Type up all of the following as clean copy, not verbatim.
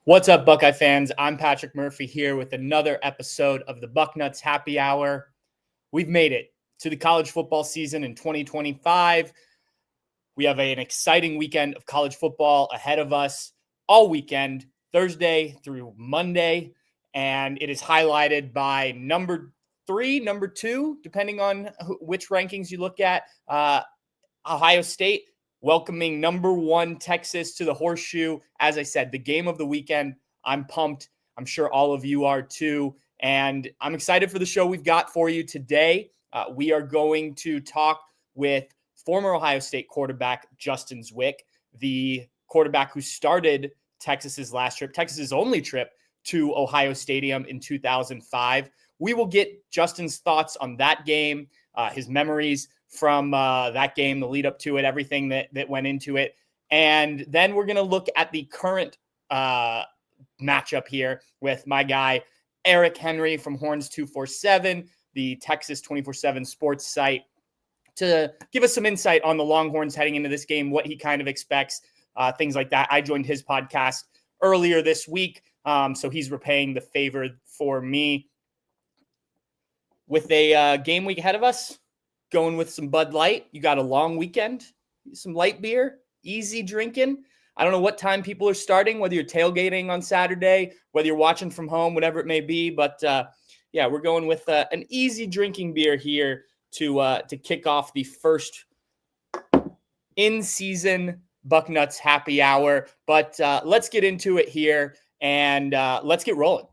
What's up, Buckeye fans? I'm Patrick Murphy here with another episode of the Bucknuts Happy Hour. We've made it to the college football season in 2025. We have an exciting weekend of college football ahead of us all weekend, Thursday through Monday, and it is highlighted by number 3, number 2, depending on which rankings you look at, Ohio State welcoming number 1 Texas to the Horseshoe. As I said, the game of the weekend. I'm pumped. I'm sure all of you are too. And I'm excited for the show we've got for you today. We are going to talk with former Ohio State quarterback Justin Zwick, the quarterback who started Texas's only trip to Ohio Stadium in 2005. We will get Justin's thoughts on that game, his memories from that game, the lead up to it, everything that went into it. And then we're going to look at the current matchup here with my guy, Eric Henry from Horns247, the Texas 24/7 sports site, to give us some insight on the Longhorns heading into this game, what he kind of expects, things like that. I joined his podcast earlier this week, so he's repaying the favor for me. With a game week ahead of us, going with some Bud Light. You got a long weekend, some light beer, easy drinking. I don't know what time people are starting, whether you're tailgating on Saturday, whether you're watching from home, whatever it may be. But yeah, we're going with an easy drinking beer here to kick off the first in-season Bucknuts Happy Hour. But let's get into it here and let's get rolling.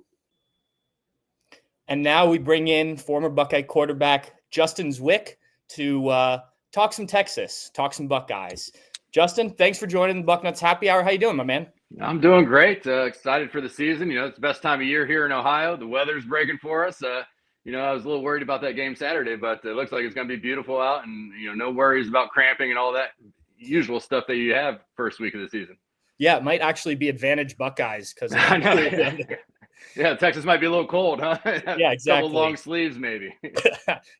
And now we bring in former Buckeye quarterback Justin Zwick to talk some Texas, talk some Buckeyes. Justin, thanks for joining the Bucknuts Happy Hour. How you doing, my man? I'm doing great. Excited for the season. You know, it's the best time of year here in Ohio. The weather's breaking for us. I was a little worried about that game Saturday, but it looks like it's going to be beautiful out, and no worries about cramping and all that usual stuff that you have first week of the season. Yeah, it might actually be advantage Buckeyes because I know. Yeah, Texas might be a little cold, huh? Yeah, exactly. A couple long sleeves, maybe.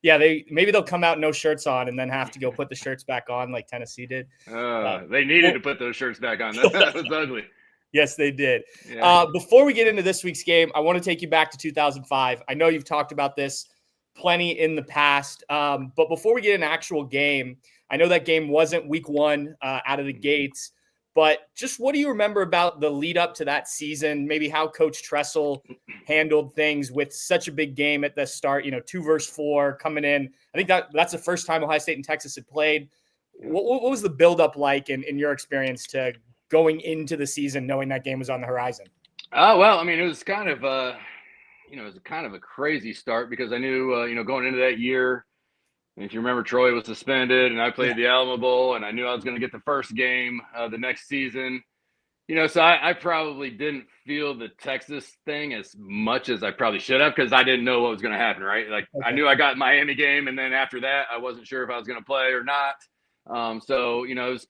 Yeah, maybe they'll come out no shirts on and then have to go put the shirts back on like Tennessee did. They needed to put those shirts back on. That was ugly. Yes, they did. Yeah. Before we get into this week's game, I want to take you back to 2005. I know you've talked about this plenty in the past, but before we get an actual game, I know that game wasn't week 1 out of the gates. But just what do you remember about the lead up to that season? Maybe how Coach Tressel handled things with such a big game at the start, 2 versus 4 coming in. I think that's the first time Ohio State and Texas had played. What was the buildup like in your experience to going into the season, knowing that game was on the horizon? Well, I mean, it was kind of a crazy start because I knew, going into that year, and if you remember, Troy was suspended, and I played the Alamo Bowl, and I knew I was going to get the first game the next season. So I probably didn't feel the Texas thing as much as I probably should have because I didn't know what was going to happen, right? Like, okay. I knew I got Miami game, and then after that, I wasn't sure if I was going to play or not. So, it was,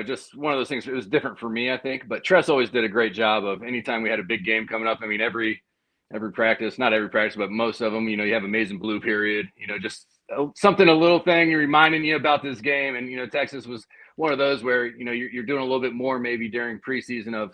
just one of those things. It was different for me, I think. But Tress always did a great job of anytime we had a big game coming up. I mean, every practice, not every practice, but most of them, you have Amazing Blue period, just something, a little thing reminding you about this game. And, Texas was one of those where, you're doing a little bit more maybe during preseason of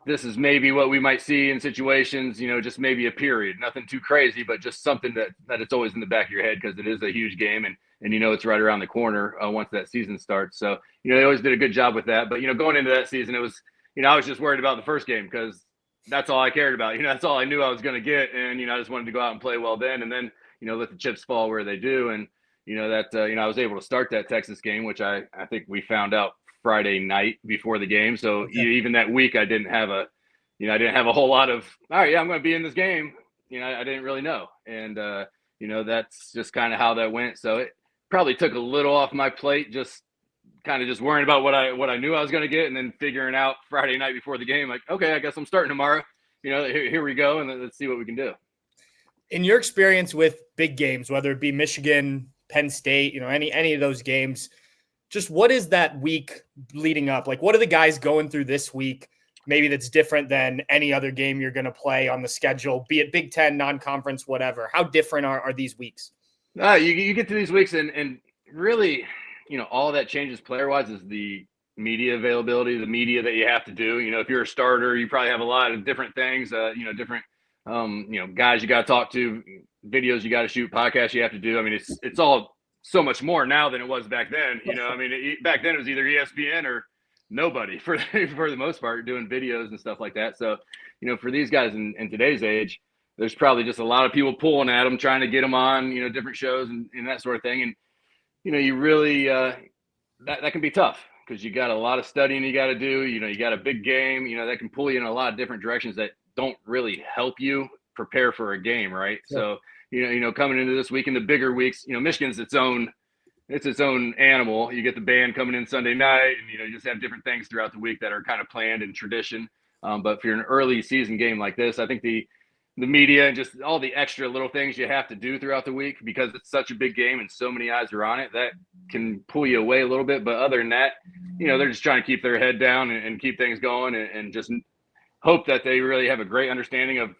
this is maybe what we might see in situations, just maybe a period, nothing too crazy, but just something that it's always in the back of your head because it is a huge game and it's right around the corner once that season starts. So, they always did a good job with that. But, going into that season, it was, I was just worried about the first game because that's all I cared about. That's all I knew I was going to get. And, I just wanted to go out and play well then. And then, let the chips fall where they do. And, I was able to start that Texas game, which I think we found out Friday night before the game. So even that week, I didn't have a whole lot of, all right, yeah, I'm going to be in this game. I didn't really know. And, that's just kind of how that went. So it probably took a little off my plate, just kind of just worrying about what I knew I was going to get and then figuring out Friday night before the game, like, okay, I guess I'm starting tomorrow. Here we go. And let's see what we can do. In your experience with big games, whether it be Michigan, Penn State, any of those games, just what is that week leading up? Like, what are the guys going through this week? Maybe that's different than any other game you're going to play on the schedule, be it Big Ten, non-conference, whatever. How different are these weeks? You get to these weeks and really, all that changes player-wise is the media availability, the media that you have to do. If you're a starter, you probably have a lot of different things, different, guys you got to talk to, videos you got to shoot, podcasts you have to do. I mean, it's all so much more now than it was back then. Back then it was either ESPN or nobody for the most part doing videos and stuff like that. So, for these guys in today's age, there's probably just a lot of people pulling at them, trying to get them on, different shows and that sort of thing. And, you really, that can be tough because you got a lot of studying you got to do. You got a big game, that can pull you in a lot of different directions that don't really help you prepare for a game. Right. Yeah. So, coming into this week and the bigger weeks, Michigan's its own animal. You get the band coming in Sunday night and, you just have different things throughout the week that are kind of planned and tradition. But for an early season game like this, I think the media and just all the extra little things you have to do throughout the week because it's such a big game and so many eyes are on it, that can pull you away a little bit. But other than that, they're just trying to keep their head down and keep things going and just hope that they really have a great understanding of,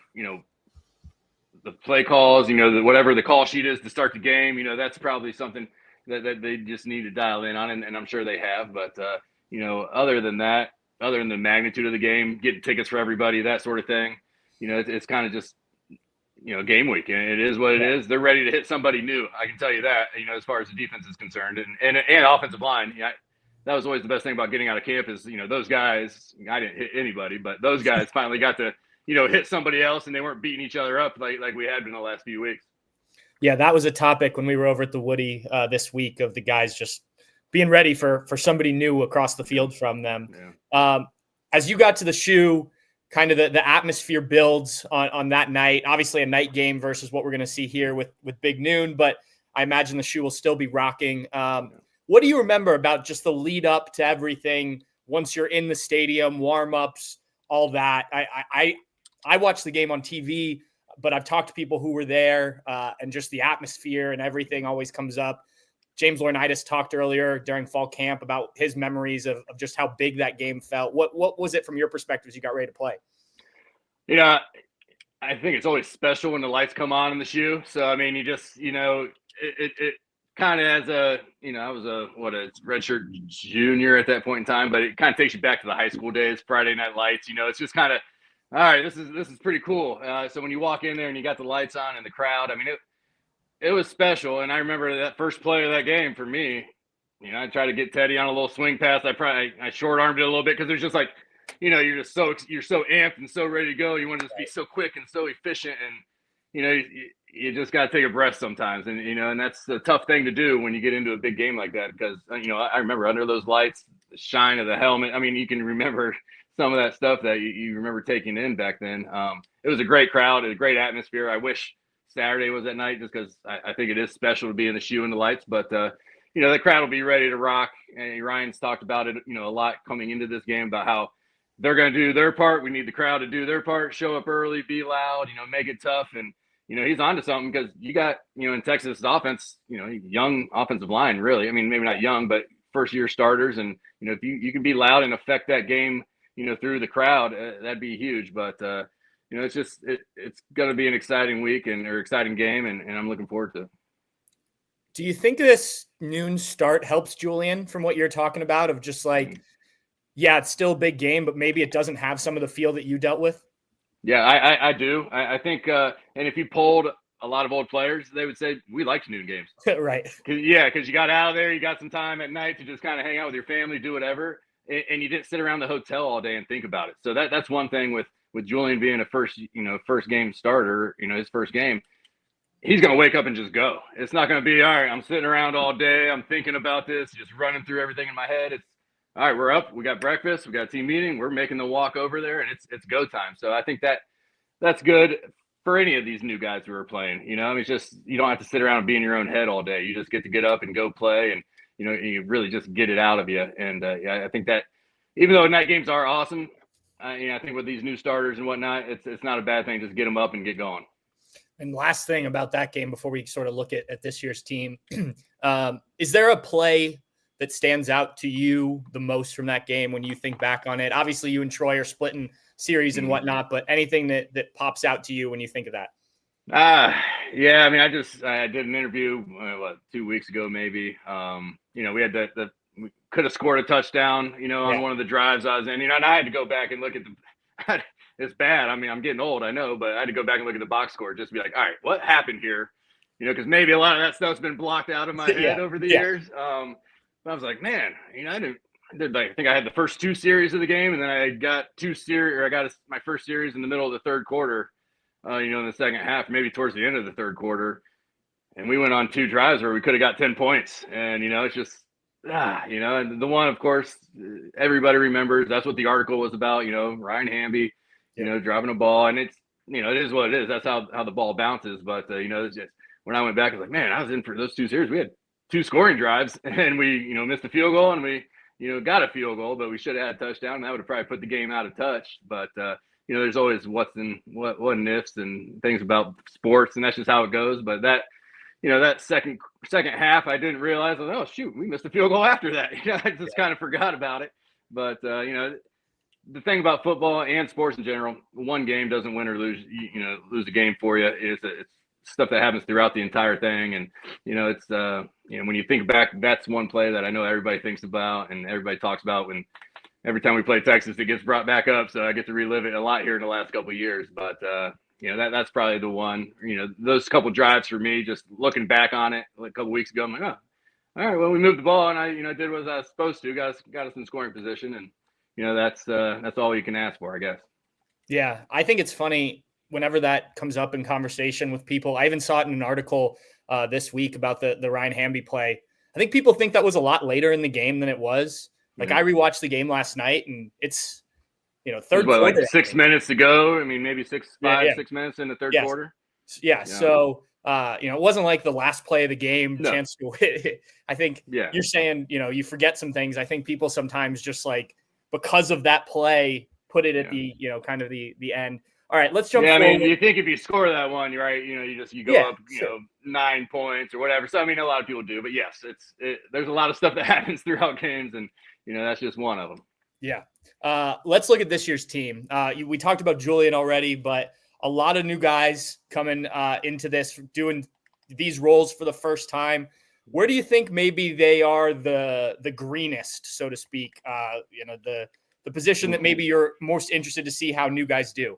the play calls, whatever the call sheet is to start the game. That's probably something that they just need to dial in on, and I'm sure they have. But, other than that, other than the magnitude of the game, getting tickets for everybody, that sort of thing, it's kind of just, game week, and it is what it is. They're ready to hit somebody new. I can tell you that, as far as the defense is concerned and offensive line. Yeah, that was always the best thing about getting out of camp is, those guys, I didn't hit anybody, but those guys finally got to, hit somebody else and they weren't beating each other up like we had been the last few weeks. Yeah, that was a topic when we were over at the Woody this week of the guys just being ready for somebody new across the field from them. Yeah. As you got to the shoe, kind of the atmosphere builds on that night. Obviously a night game versus what we're going to see here with Big Noon, but I imagine the shoe will still be rocking. What do you remember about just the lead up to everything once you're in the stadium, warm-ups, all that? I watched the game on TV, but I've talked to people who were there and just the atmosphere and everything always comes up. James Laurinaitis talked earlier during fall camp about his memories of just how big that game felt. What was it from your perspective as you got ready to play? I think it's always special when the lights come on in the shoe. So, I mean, you just, it kind of as a, I was a redshirt junior at that point in time, but it kind of takes you back to the high school days, Friday night lights, it's just kind of, all right, this is pretty cool. So when you walk in there and you got the lights on and the crowd, I mean, it was special. And I remember that first play of that game for me, I tried to get Teddy on a little swing pass. I short armed it a little bit because there's just like, you're so amped and so ready to go. You want to just be so quick and so efficient. And, you just got to take a breath sometimes. And, and that's a tough thing to do when you get into a big game like that, because, I remember under those lights, the shine of the helmet. I mean, you can remember some of that stuff that you remember taking in back then. It was a great crowd, a great atmosphere. I wish Saturday was at night just because I think it is special to be in the shoe and the lights, but the crowd will be ready to rock. And Ryan's talked about it, a lot coming into this game about how they're going to do their part. We need the crowd to do their part, show up early, be loud, make it tough. And, he's onto something because you got, in Texas offense, young offensive line, really. I mean, maybe not young, but first year starters. And, if you can be loud and affect that game, through the crowd, that'd be huge. But, it's just, it's going to be an exciting week or exciting game. And I'm looking forward to it. Do you think this noon start helps Julian from what you're talking about of just like, yeah, it's still a big game, but maybe it doesn't have some of the feel that you dealt with? Yeah, I do. I think, and if you polled a lot of old players, they would say we liked noon games. Right. Because you got out of there, you got some time at night to just kind of hang out with your family, do whatever, and you didn't sit around the hotel all day and think about it. So that's one thing with Julian being a first game starter, his first game. He's going to wake up and just go. It's not going to be, all right, I'm sitting around all day, I'm thinking about this, just running through everything in my head. It's, all right, we're up, we got breakfast, we got a team meeting, we're making the walk over there, and it's go time. So I think that's good for any of these new guys who are playing. It's just, you don't have to sit around and be in your own head all day. You just get to get up and go play, and you really just get it out of you. And I think that even though night games are awesome, I think with these new starters and whatnot, it's not a bad thing. Just get them up and get going. And last thing about that game before we sort of look at this year's team, is there a play that stands out to you the most from that game when you think back on it? Obviously, you and Troy are splitting series and whatnot, but anything that pops out to you when you think of that? Yeah, I mean, I did an interview 2 weeks ago, maybe. We had could have scored a touchdown, on Yeah. one of the drives I was in, and I had to go back and look at it's bad. I mean, I'm getting old, I know, but I had to go back and look at the box score just to be like, all right, what happened here? Because maybe a lot of that stuff's been blocked out of my head over the years. But I was like, man, I think I had the first 2 series of the game, and then I got my first series in the middle of the third quarter, in the second half, maybe towards the end of the third quarter. And we went on 2 drives where we could have got 10 points. And, it's just, and the one, of course, everybody remembers. That's what the article was about, Ryan Hamby, driving a ball. And it's, it is what it is. That's how the ball bounces. But, it's just, when I went back, I was like, man, I was in for those 2 series. We had 2 scoring drives, and we, missed a field goal, and we, got a field goal, but we should have had a touchdown. And that would have probably put the game out of touch. But, there's always what and ifs and things about sports, and that's just how it goes. But that, that second half, I didn't realize, oh, shoot, we missed a field goal after that. I just kind of forgot about it. But, the thing about football and sports in general, one game doesn't win or lose a game for you. It's stuff that happens throughout the entire thing. And, it's, when you think back, that's one play that I know everybody thinks about and everybody talks about when every time we play Texas, it gets brought back up. So I get to relive it a lot here in the last couple of years. But, that's probably the one, those couple drives for me, just looking back on it like a couple weeks ago, I'm like, oh, all right, well, we moved the ball and I, did what I was supposed to, got us in scoring position. And, that's all you can ask for, I guess. Yeah. I think it's funny whenever that comes up in conversation with people. I even saw it in an article this week about the Ryan Hamby play. I think people think that was a lot later in the game than it was. Like I rewatched the game last night and it's, third quarter. Like 6 minutes to go. I mean, maybe 6 minutes in the third quarter. Yeah. So, it wasn't like the last play of the game chance to win. I think you're saying, you forget some things. I think people sometimes just like, because of that play, put it at the, kind of the end. All right, let's jump forward. I mean, you think if you score that one, you're right, you go up, 9 points or whatever. So, I mean, a lot of people do. But, yes, there's a lot of stuff that happens throughout games, and, that's just one of them. Yeah. Let's look at this year's team. We talked about Julian already, but a lot of new guys coming into this, doing these roles for the first time. Where do you think maybe they are the greenest, so to speak? The position that maybe you're most interested to see how new guys do.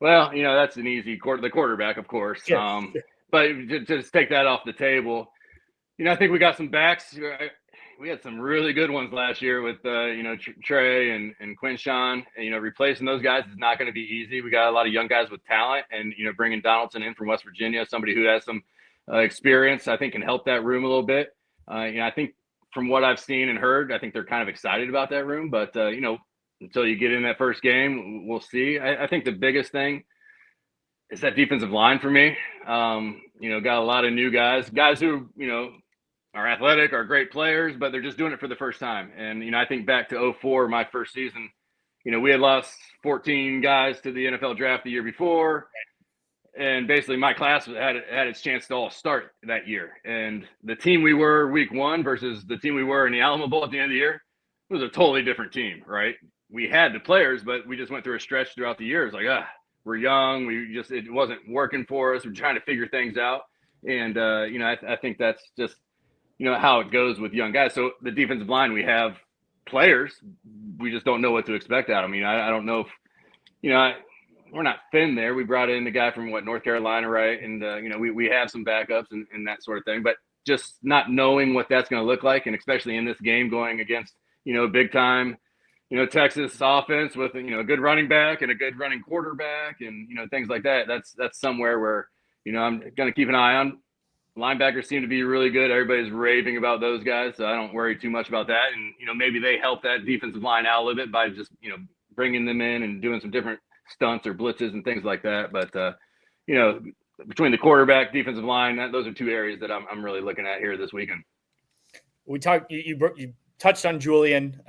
Well, that's an easy the quarterback, of course. Yeah. But just take that off the table. I think we got some backs. We had some really good ones last year with Trey and Quinshawn. And, replacing those guys is not going to be easy. We got a lot of young guys with talent, and bringing Donaldson in from West Virginia, somebody who has some experience, I think can help that room a little bit. I think from what I've seen and heard, I think they're kind of excited about that room. But until you get in that first game, we'll see. I think the biggest thing is that defensive line for me. Got a lot of new guys who are athletic, are great players, but they're just doing it for the first time. And, I think back to 2004, my first season, we had lost 14 guys to the NFL draft the year before. And basically my class had its chance to all start that year. And the team we were week 1 versus the team we were in the Alamo Bowl at the end of the year was a totally different team, right? We had the players, but we just went through a stretch throughout the year. It's like, we're young. It wasn't working for us. We're trying to figure things out. And, I think that's just, how it goes with young guys. So the defensive line, we have players. We just don't know what to expect out of them. I don't know if, we're not thin there. We brought in the guy from North Carolina, right? And, we have some backups and that sort of thing, but just not knowing what that's going to look like. And especially in this game going against, big time, Texas offense with, a good running back and a good running quarterback and, things like that. That's somewhere where, I'm going to keep an eye on. Linebackers seem to be really good. Everybody's raving about those guys, so I don't worry too much about that. And, maybe they help that defensive line out a little bit by just, bringing them in and doing some different stunts or blitzes and things like that. But, between the quarterback, defensive line, those are 2 areas that I'm really looking at here this weekend. We talked, you touched on Julian.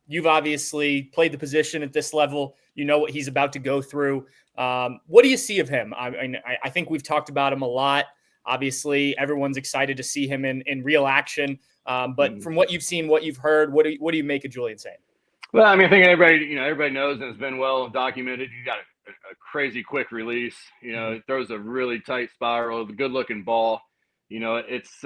You've obviously played the position at this level. You know what he's about to go through. What do you see of him? I think we've talked about him a lot. Obviously, everyone's excited to see him in real action. But from what you've seen, what you've heard, what do you make of Julian saying? Well, I think everybody knows, and it's been well documented. You got a crazy quick release. It throws a really tight spiral, a good looking ball. It's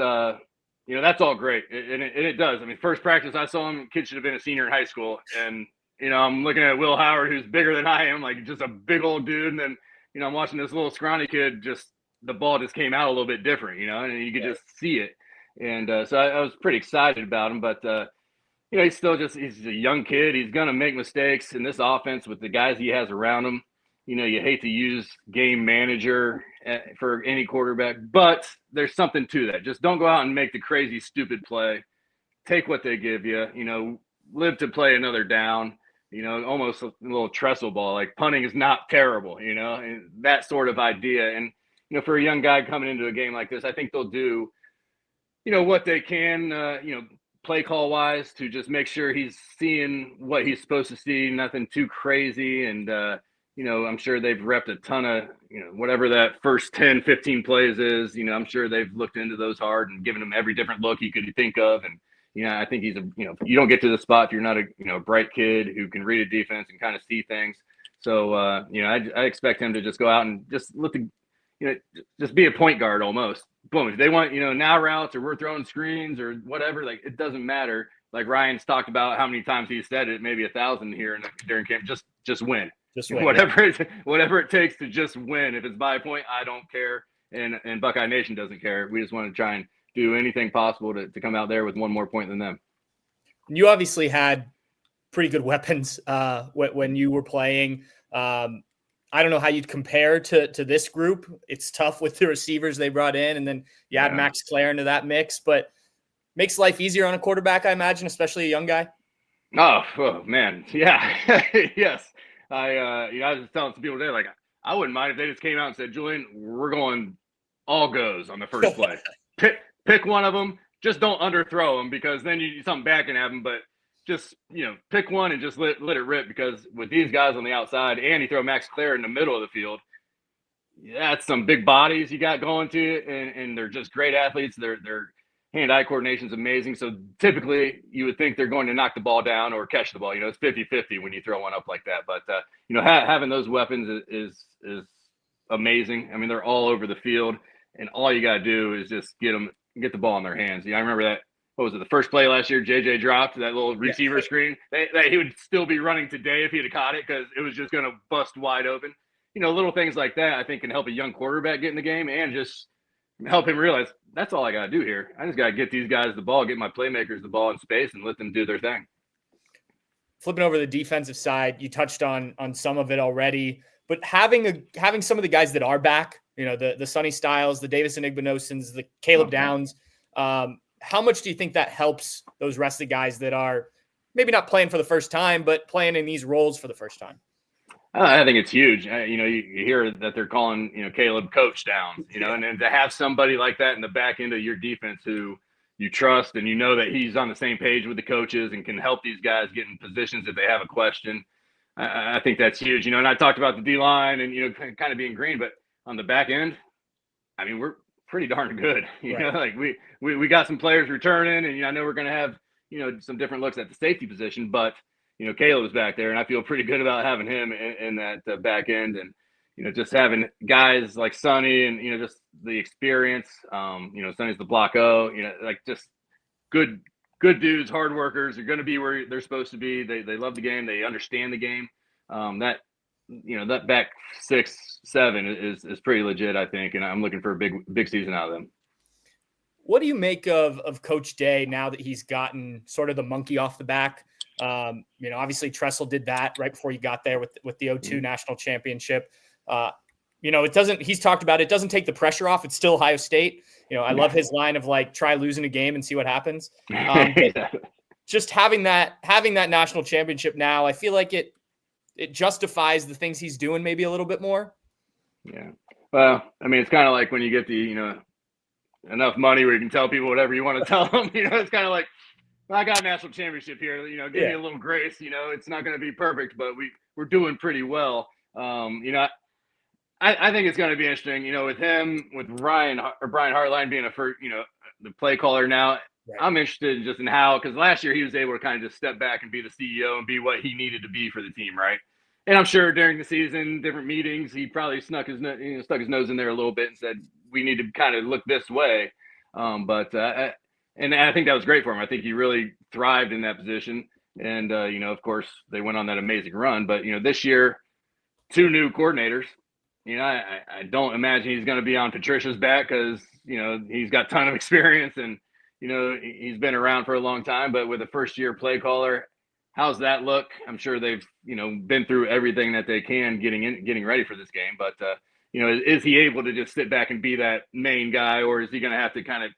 that's all great. And it does. I mean, first practice I saw him, kid should have been a senior in high school. And, I'm looking at Will Howard, who's bigger than I am, like just a big old dude. And then, I'm watching this little scrawny kid, just the ball just came out a little bit different, and you could just see it. And so I was pretty excited about him. But, he's a young kid. He's going to make mistakes in this offense with the guys he has around him. You hate to use game manager for any quarterback, but there's something to that. Just don't go out and make the crazy, stupid play. Take what they give you, live to play another down, almost a little trestle ball. Like punting is not terrible, and that sort of idea. And, for a young guy coming into a game like this, I think they'll do, what they can, play call wise to just make sure he's seeing what he's supposed to see, nothing too crazy. And, I'm sure they've repped a ton of, whatever that first 10, 15 plays is, I'm sure they've looked into those hard and given him every different look he could think of. And, I think he's you don't get to the spot if you're not a, bright kid who can read a defense and kind of see things. So, I expect him to just go out and just let just be a point guard almost. Boom. If they want, now routes or we're throwing screens or whatever, like it doesn't matter. Like Ryan's talked about how many times he said it, maybe 1,000 here during camp, just win. Just win, whatever it takes to just win. If it's by a point, I don't care, and Buckeye Nation doesn't care. We just want to try and do anything possible to come out there with one more point than them. You obviously had pretty good weapons when you were playing. I don't know how you'd compare to this group. It's tough with the receivers they brought in, and then you add Max Clare into that mix, but makes life easier on a quarterback, I imagine, especially a young guy. Oh man, yeah, yes. I was telling some people today, like, I wouldn't mind if they just came out and said, Julian, we're going all goes on the first play. Pick one of them. Just don't underthrow them, because then something bad can happen. But just, pick one and just let it rip, because with these guys on the outside, and you throw Max Clare in the middle of the field, that's some big bodies you got going to you, and they're just great athletes. Their hand-eye coordination is amazing. So typically you would think they're going to knock the ball down or catch the ball. It's 50-50 when you throw one up like that. But, having those weapons is amazing. I mean, they're all over the field, and all you got to do is just get the ball in their hands. I remember that, what was it, the first play last year, JJ dropped that little receiver screen. That he would still be running today if he'd have caught it, because it was just going to bust wide open. Little things like that I think can help a young quarterback get in the game, and just help him realize that's all I got to do here. I just got to get these guys the ball, get my playmakers the ball in space, and let them do their thing. Flipping over the defensive side, you touched on some of it already, but having some of the guys that are back, the Sonny Styles, the Davis Enigmanosons, the Caleb Downs, how much do you think that helps those rest of the guys that are maybe not playing for the first time, but playing in these roles for the first time? I think it's huge. You hear that they're calling, Caleb Coach Downs, and then to have somebody like that in the back end of your defense who you trust, and that he's on the same page with the coaches and can help these guys get in positions if they have a question. I think that's huge. And I talked about the D-line and, kind of being green, but on the back end, I mean, we're pretty darn good. Like we got some players returning, and I know we're going to have, some different looks at the safety position, but Caleb's back there, and I feel pretty good about having him in that back end, and just having guys like Sonny and just the experience. Sonny's the block O. Like just good dudes, hard workers. Are going to be where they're supposed to be. They love the game. They understand the game. That back 6, 7 is pretty legit, I think, and I'm looking for a big season out of them. What do you make of Coach Day now that he's gotten sort of the monkey off the back? Obviously Tressel did that right before he got there with the 2002 national championship. He's talked about it doesn't take the pressure off. It's still Ohio State. I love his line of like, try losing a game and see what happens. Just having that national championship now, I feel like it justifies the things he's doing maybe a little bit more. Yeah. Well, I mean, it's kind of like when you get the, enough money where you can tell people whatever you want to tell them, it's kind of like, I got a national championship here, give me a little grace, it's not going to be perfect, but we're doing pretty well. I think it's going to be interesting, with him, with Brian Hartline being the play caller now. Right. I'm interested just in how, because last year he was able to kind of just step back and be the CEO and be what he needed to be for the team, right? And I'm sure during the season, different meetings, he probably stuck his nose in there a little bit and said, we need to kind of look this way. But And I think that was great for him. I think he really thrived in that position. And, of course, they went on that amazing run. But, this year, 2 new coordinators. I don't imagine he's going to be on Patricia's back because, he's got a ton of experience and, he's been around for a long time. But with a first-year play caller, how's that look? I'm sure they've, been through everything that they can getting ready for this game. But, is he able to just sit back and be that main guy, or is he going to have to kind of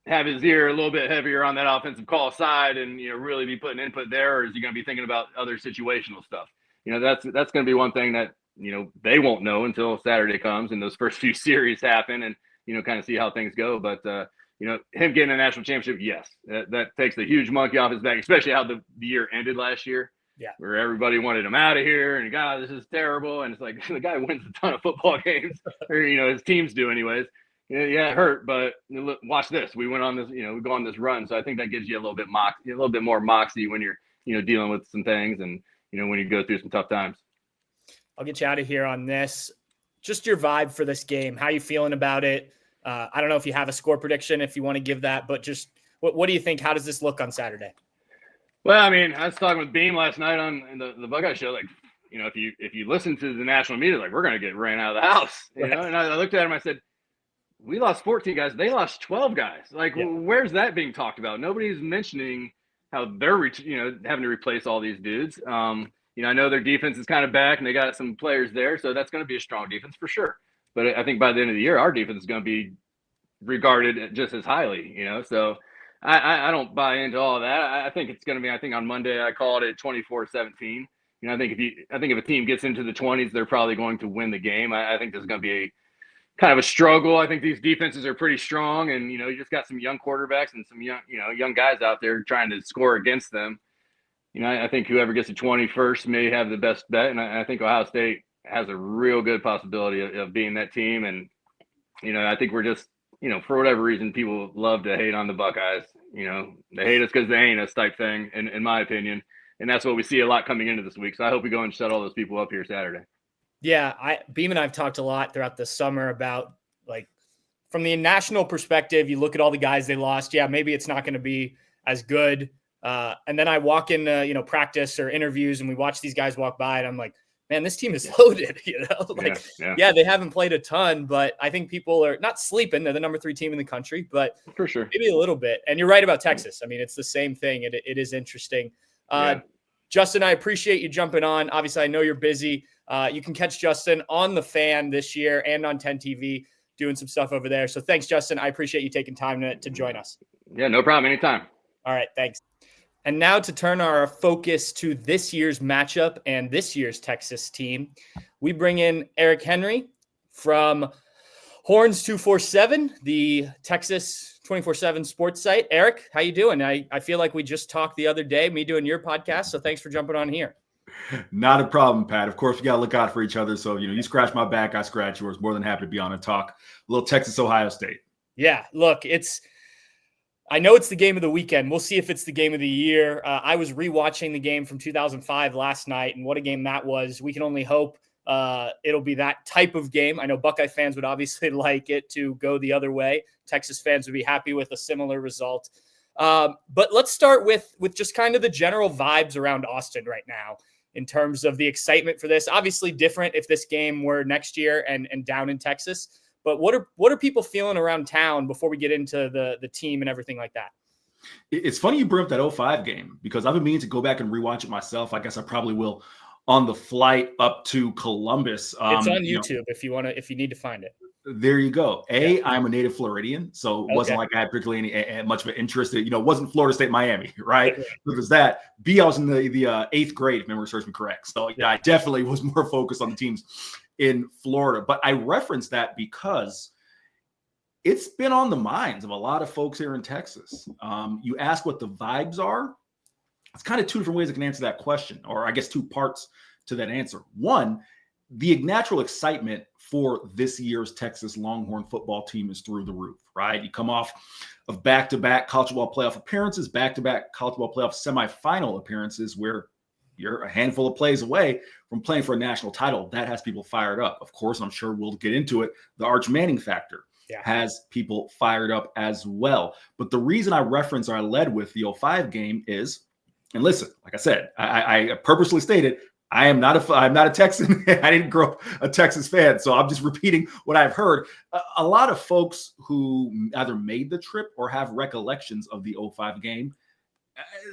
have his ear a little bit heavier on that offensive call side and, really be putting input there, or is he going to be thinking about other situational stuff? That's going to be one thing that, they won't know until Saturday comes and those first few series happen and, kind of see how things go. But, him getting a national championship, yes, that takes a huge monkey off his back, especially how the year ended last year. Yeah. Where everybody wanted him out of here and, God, this is terrible. And it's like the guy wins a ton of football games, or, his teams do anyways. Yeah, it hurt, but look, watch this. We went on this, we go on this run. So I think that gives you a little bit more moxie when you're, dealing with some things and, when you go through some tough times. I'll get you out of here on this. Just your vibe for this game. How you feeling about it? I don't know if you have a score prediction, if you want to give that, but just what do you think? How does this look on Saturday? Well, I mean, I was talking with Beam last night on the Buckeye show. Like, if you listen to the national media, like, we're going to get ran out of the house. And I looked at him, I said, we lost 14 guys. They lost 12 guys. Like, where's that being talked about? Nobody's mentioning how they're, having to replace all these dudes. I know their defense is kind of back and they got some players there. So that's going to be a strong defense for sure. But I think by the end of the year, our defense is going to be regarded just as highly, So I don't buy into all of that. I think it's going to be, I think on Monday, I called it 24-17. I think if a team gets into the 20s, they're probably going to win the game. I think there's going to be kind of a struggle. I think these defenses are pretty strong, and you just got some young quarterbacks and some young guys out there trying to score against them. I think whoever gets to 21st may have the best bet, and I think Ohio State has a real good possibility of being that team. And I think we're just for whatever reason, people love to hate on the Buckeyes. They hate us because they ain't us type thing, in my opinion, and that's what we see a lot coming into this week. So I hope we go and shut all those people up here Saturday. Yeah, Beam and I've talked a lot throughout the summer about, like, from the national perspective, you look at all the guys they lost. Yeah, maybe it's not going to be as good. And then I walk in, practice or interviews, and we watch these guys walk by, and I'm like, man, this team is loaded. Yeah, they haven't played a ton, but I think people are not sleeping. They're the number 3 team in the country, but for sure, maybe a little bit. And you're right about Texas. I mean, it's the same thing. It is interesting. Justin, I appreciate you jumping on. Obviously, I know you're busy. You can catch Justin on The Fan this year and on 10 TV doing some stuff over there. So thanks, Justin. I appreciate you taking time to join us. Yeah, no problem. Anytime. All right, thanks. And now to turn our focus to this year's matchup and this year's Texas team, we bring in Eric Henry from Horns247, the Texas 24/7 sports site. Eric, how you doing? I feel like we just talked the other day, me doing your podcast, so thanks for jumping on here. Not a problem, Pat. Of course, we got to look out for each other. So, you scratch my back, I scratch yours. More than happy to be on and talk a little Texas, Ohio State. Yeah, look, I know it's the game of the weekend. We'll see if it's the game of the year. I was rewatching the game from 2005 last night, and what a game that was. We can only hope it'll be that type of game. I know Buckeye fans would obviously like it to go the other way. Texas fans would be happy with a similar result. But let's start with just kind of the general vibes around Austin right now in terms of the excitement for this. Obviously different if this game were next year and down in Texas. But what are people feeling around town before we get into the team and everything like that? It's funny you bring up that 05 game because I've been meaning to go back and rewatch it myself. I guess I probably will on the flight up to Columbus. It's on YouTube if you need to find it. There you go. I'm a native Floridian, so it wasn't like I had particularly any much of an interest. It wasn't Florida State, Miami, right? So there's that. B, I was in the 8th grade, if memory serves me correct. So I definitely was more focused on the teams in Florida. But I referenced that because it's been on the minds of a lot of folks here in Texas. You ask what the vibes are. It's kind of 2 different ways I can answer that question, or I guess 2 parts to that answer. One, the natural excitement for this year's Texas Longhorn football team is through the roof, right? You come off of back-to-back college football playoff appearances, back-to-back college football playoff semifinal appearances where you're a handful of plays away from playing for a national title. That has people fired up. Of course, I'm sure we'll get into it, the Arch Manning factor. has people fired up as well. But the reason I reference or I led with the 05 game is, and listen, like I said, I purposely stated, I'm not a Texan. I didn't grow up a Texas fan. So I'm just repeating what I've heard. A lot of folks who either made the trip or have recollections of the 05 game,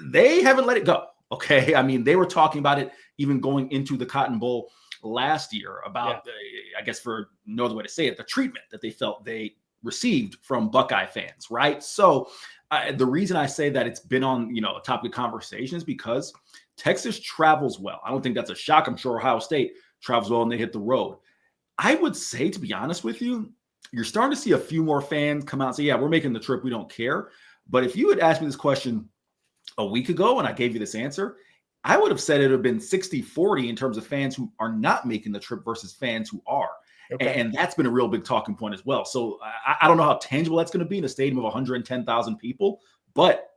they haven't let it go. Okay. I mean, they were talking about it even going into the Cotton Bowl last year about, I guess for no other way to say it, the treatment that they felt they received from Buckeye fans. Right. So the reason I say that it's been on, a topic of conversation is because Texas travels well. I don't think that's a shock. I'm sure Ohio State travels well and they hit the road. I would say, to be honest with you, you're starting to see a few more fans come out and say, yeah, we're making the trip. We don't care. But if you had asked me this question a week ago and I gave you this answer, I would have said it would have been 60-40 in terms of fans who are not making the trip versus fans who are. Okay. And that's been a real big talking point as well. So I don't know how tangible that's going to be in a stadium of 110,000 people, but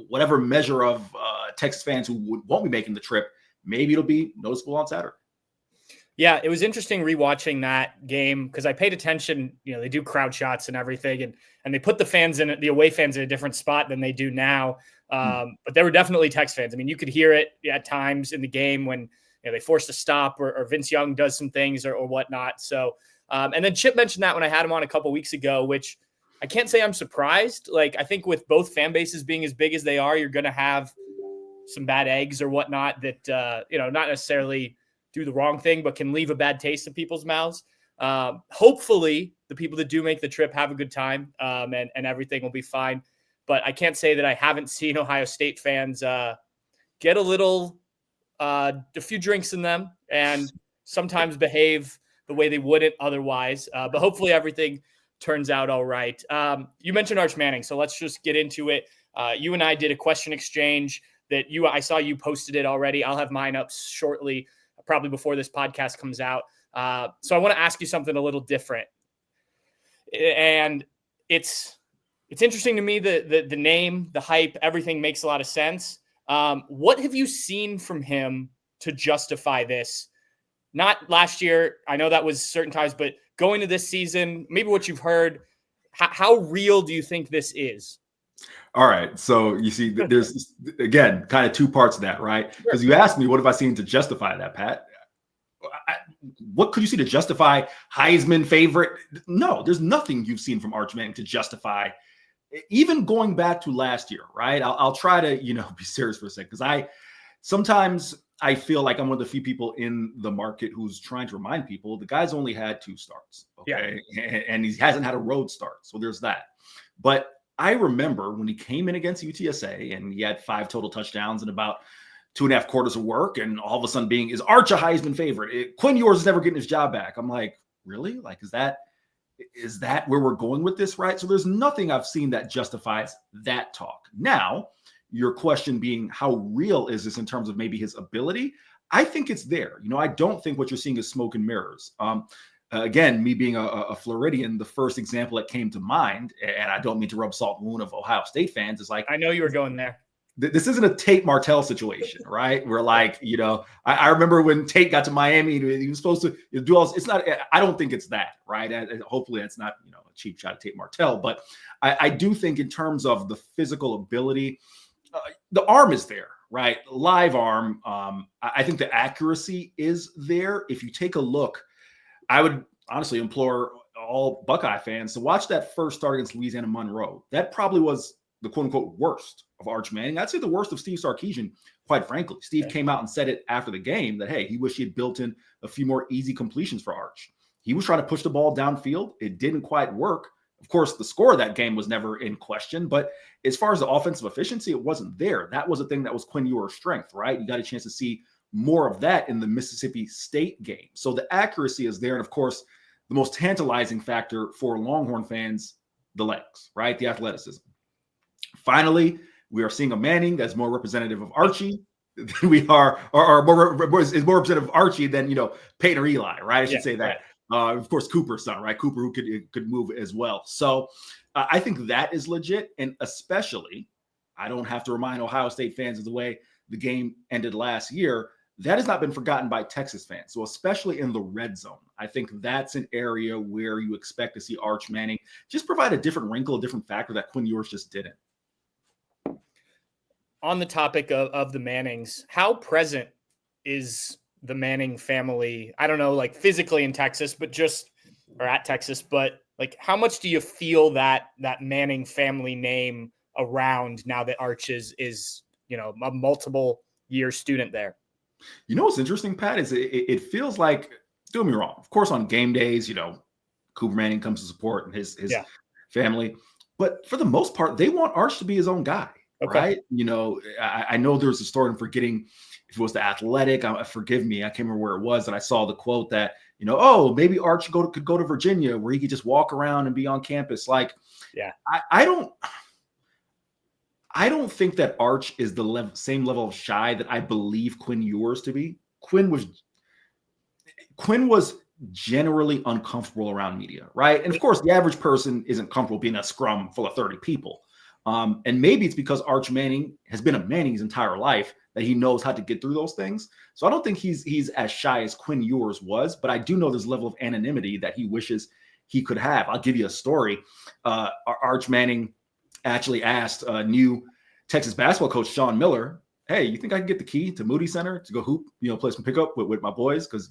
whatever measure of Texas fans who won't be making the trip, maybe it'll be noticeable on Saturday. Yeah, it was interesting rewatching that game because I paid attention. They do crowd shots and everything, and they put the away fans in a different spot than they do now. But there were definitely Tex fans. I mean, you could hear it at times in the game when they forced a stop or Vince Young does some things or whatnot. So, and then Chip mentioned that when I had him on a couple weeks ago, which I can't say I'm surprised. Like, I think with both fan bases being as big as they are, you're going to have some bad eggs or whatnot that, not necessarily do the wrong thing, but can leave a bad taste in people's mouths. Hopefully the people that do make the trip have a good time and everything will be fine. But I can't say that I haven't seen Ohio State fans get a few drinks in them and sometimes behave the way they wouldn't otherwise. But hopefully everything turns out all right. You mentioned Arch Manning, so let's just get into it. You and I did a question exchange that I saw you posted it already. I'll have mine up shortly, probably before this podcast comes out. So I want to ask you something a little different. And it's interesting to me the name, the hype, everything makes a lot of sense. What have you seen from him to justify this? Not last year. I know that was certain times, but going to this season, maybe what you've heard, how real do you think this is? All right. So you see, there's, again, kind of two parts of that, right? Because you asked me, what have I seen to justify that, Pat? What could you see to justify Heisman favorite? No, there's nothing you've seen from Arch Manning to justify, even going back to last year, right? I'll try to, be serious for a second, because sometimes I feel like I'm one of the few people in the market who's trying to remind people the guy's only had 2 starts, okay? Yeah. And he hasn't had a road start, so there's that. But I remember when he came in against UTSA and he had 5 total touchdowns and about 2.5 quarters of work, and all of a sudden is Arch a Heisman favorite? Quinn Ewers is never getting his job back. I'm like, really? Like, is that where we're going with this, right? So there's nothing I've seen that justifies that talk. Now, your question being, how real is this in terms of maybe his ability? I think it's there. I don't think what you're seeing is smoke and mirrors. Again, me being a Floridian, the first example that came to mind, and I don't mean to rub salt in the wound of Ohio State fans, is like, I know you were going there. This isn't a Tate Martell situation, right? We're like, I remember when Tate got to Miami, he was supposed to do all. It's not. I don't think it's that, right? And hopefully, it's not a cheap shot at Tate Martell, but I do think in terms of the physical ability, the arm is there, right? Live arm. I think the accuracy is there. If you take a look, I would honestly implore all Buckeye fans to watch that first start against Louisiana Monroe. That probably was the quote unquote worst of Arch Manning. I'd say the worst of Steve Sarkisian, quite frankly. Steve came out and said it after the game that, hey, he wished he had built in a few more easy completions for Arch. He was trying to push the ball downfield. It didn't quite work. Of course, the score of that game was never in question, but as far as the offensive efficiency, it wasn't there. That was a thing that was Quinn Ewers' strength, right? You got a chance to see more of that in the Mississippi State game. So the accuracy is there. And of course, the most tantalizing factor for Longhorn fans, the legs, right? The athleticism. Finally, we are seeing a Manning that's more representative of Archie than we are, or is more representative of Archie than, Peyton or Eli, right? I should say that. Right. Of course, Cooper's son, right? Cooper, who could move as well. So I think that is legit. And especially, I don't have to remind Ohio State fans of the way the game ended last year. that has not been forgotten by Texas fans. So especially in the red zone, I think that's an area where you expect to see Arch Manning just provide a different wrinkle, a different factor that Quinn Ewers just didn't. On the topic of the Mannings, how present is the Manning family? I don't know, like physically in Texas, but just, or at Texas, but like how much do you feel that Manning family name around now that Arch is a multiple year student there? You know what's interesting, Pat, is it feels like, don't get me wrong, of course on game days, Cooper Manning comes to support and his family, but for the most part, they want Arch to be his own guy, right? I know there's a story, I'm forgetting if it was The Athletic, forgive me, I can't remember where it was, that I saw the quote that, maybe Arch could go to Virginia where he could just walk around and be on campus. Like, I don't think that Arch is the same level of shy that I believe Quinn Ewers to be. Quinn was generally uncomfortable around media, right? And of course, the average person isn't comfortable being a scrum full of 30 people. And maybe it's because Arch Manning has been a Manning his entire life that he knows how to get through those things. So I don't think he's as shy as Quinn Ewers was, but I do know there's a level of anonymity that he wishes he could have. I'll give you a story. Arch Manning actually asked new Texas basketball coach Sean Miller, hey, you think I can get the key to Moody Center to go hoop, play some pickup with my boys? Because,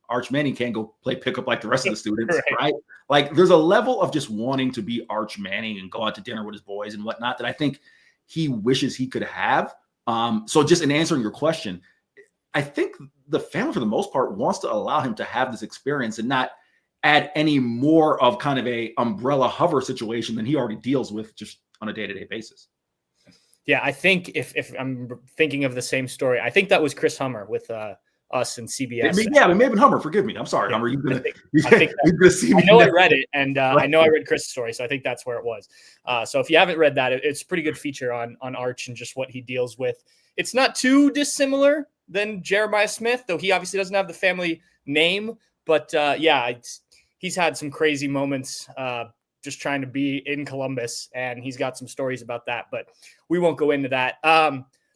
Arch Manning can't go play pickup like the rest of the students, right? Like there's a level of just wanting to be Arch Manning and go out to dinner with his boys and whatnot that I think he wishes he could have. So just in answering your question, I think the family for the most part wants to allow him to have this experience and not add any more of kind of a umbrella hover situation than he already deals with just on a day-to-day basis. Yeah, I think if I'm thinking of the same story, I think that was Chris Hummer with us and CBS. It may have been Hummer. Forgive me. I'm sorry, Hummer. You're gonna see me. I know I read it, and I know I read Chris' story, so I think that's where it was. So if you haven't read that, it's a pretty good feature on Arch and just what he deals with. It's not too dissimilar than Jeremiah Smith, though he obviously doesn't have the family name. But he's had some crazy moments just trying to be in Columbus, and he's got some stories about that, but we won't go into that.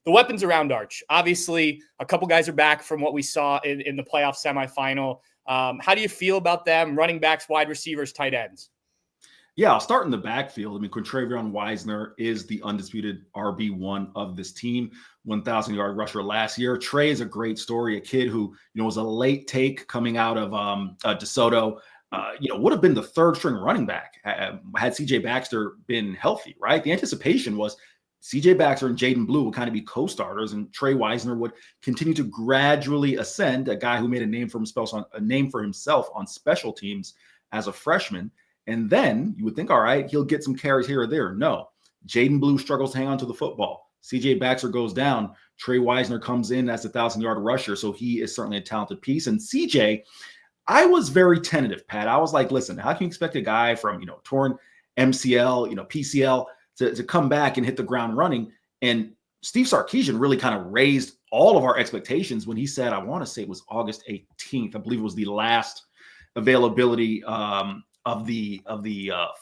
The weapons around Arch, obviously a couple guys are back from what we saw in the playoff semifinal. How do you feel about them? Running backs, wide receivers, tight ends? Yeah, I'll start in the backfield. I mean, Quintravion Wisner is the undisputed RB1 of this team, 1,000-yard rusher last year. Trey is a great story, a kid who, was a late take coming out of DeSoto. Would have been the third string running back had CJ Baxter been healthy, right? The anticipation was CJ Baxter and Jaden Blue would kind of be co-starters, and Trey Wisner would continue to gradually ascend, a guy who made a name for himself on special teams as a freshman. And then you would think, all right, he'll get some carries here or there. No, Jaden Blue struggles to hang on to the football. CJ Baxter goes down. Trey Wisner comes in as a 1,000-yard rusher, so he is certainly a talented piece. And CJ, I was very tentative, Pat. I was like, listen, how can you expect a guy from, torn MCL, PCL to come back and hit the ground running? And Steve Sarkisian really kind of raised all of our expectations when he said, I want to say it was August 18th. I believe it was the last availability of the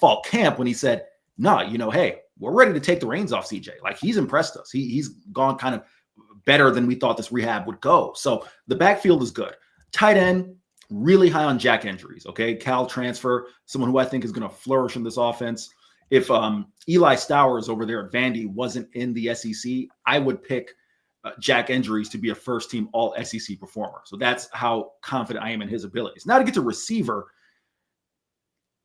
fall camp when he said, no, hey, we're ready to take the reins off CJ. Like he's impressed us. He's gone kind of better than we thought this rehab would go. So the backfield is good. Tight end, really high on Jack injuries. Okay. Cal transfer, someone who I think is going to flourish in this offense. If Eli Stowers over there at Vandy wasn't in the SEC, I would pick Jack Injuries to be a first team all SEC performer. So that's how confident I am in his abilities. Now to get to receiver,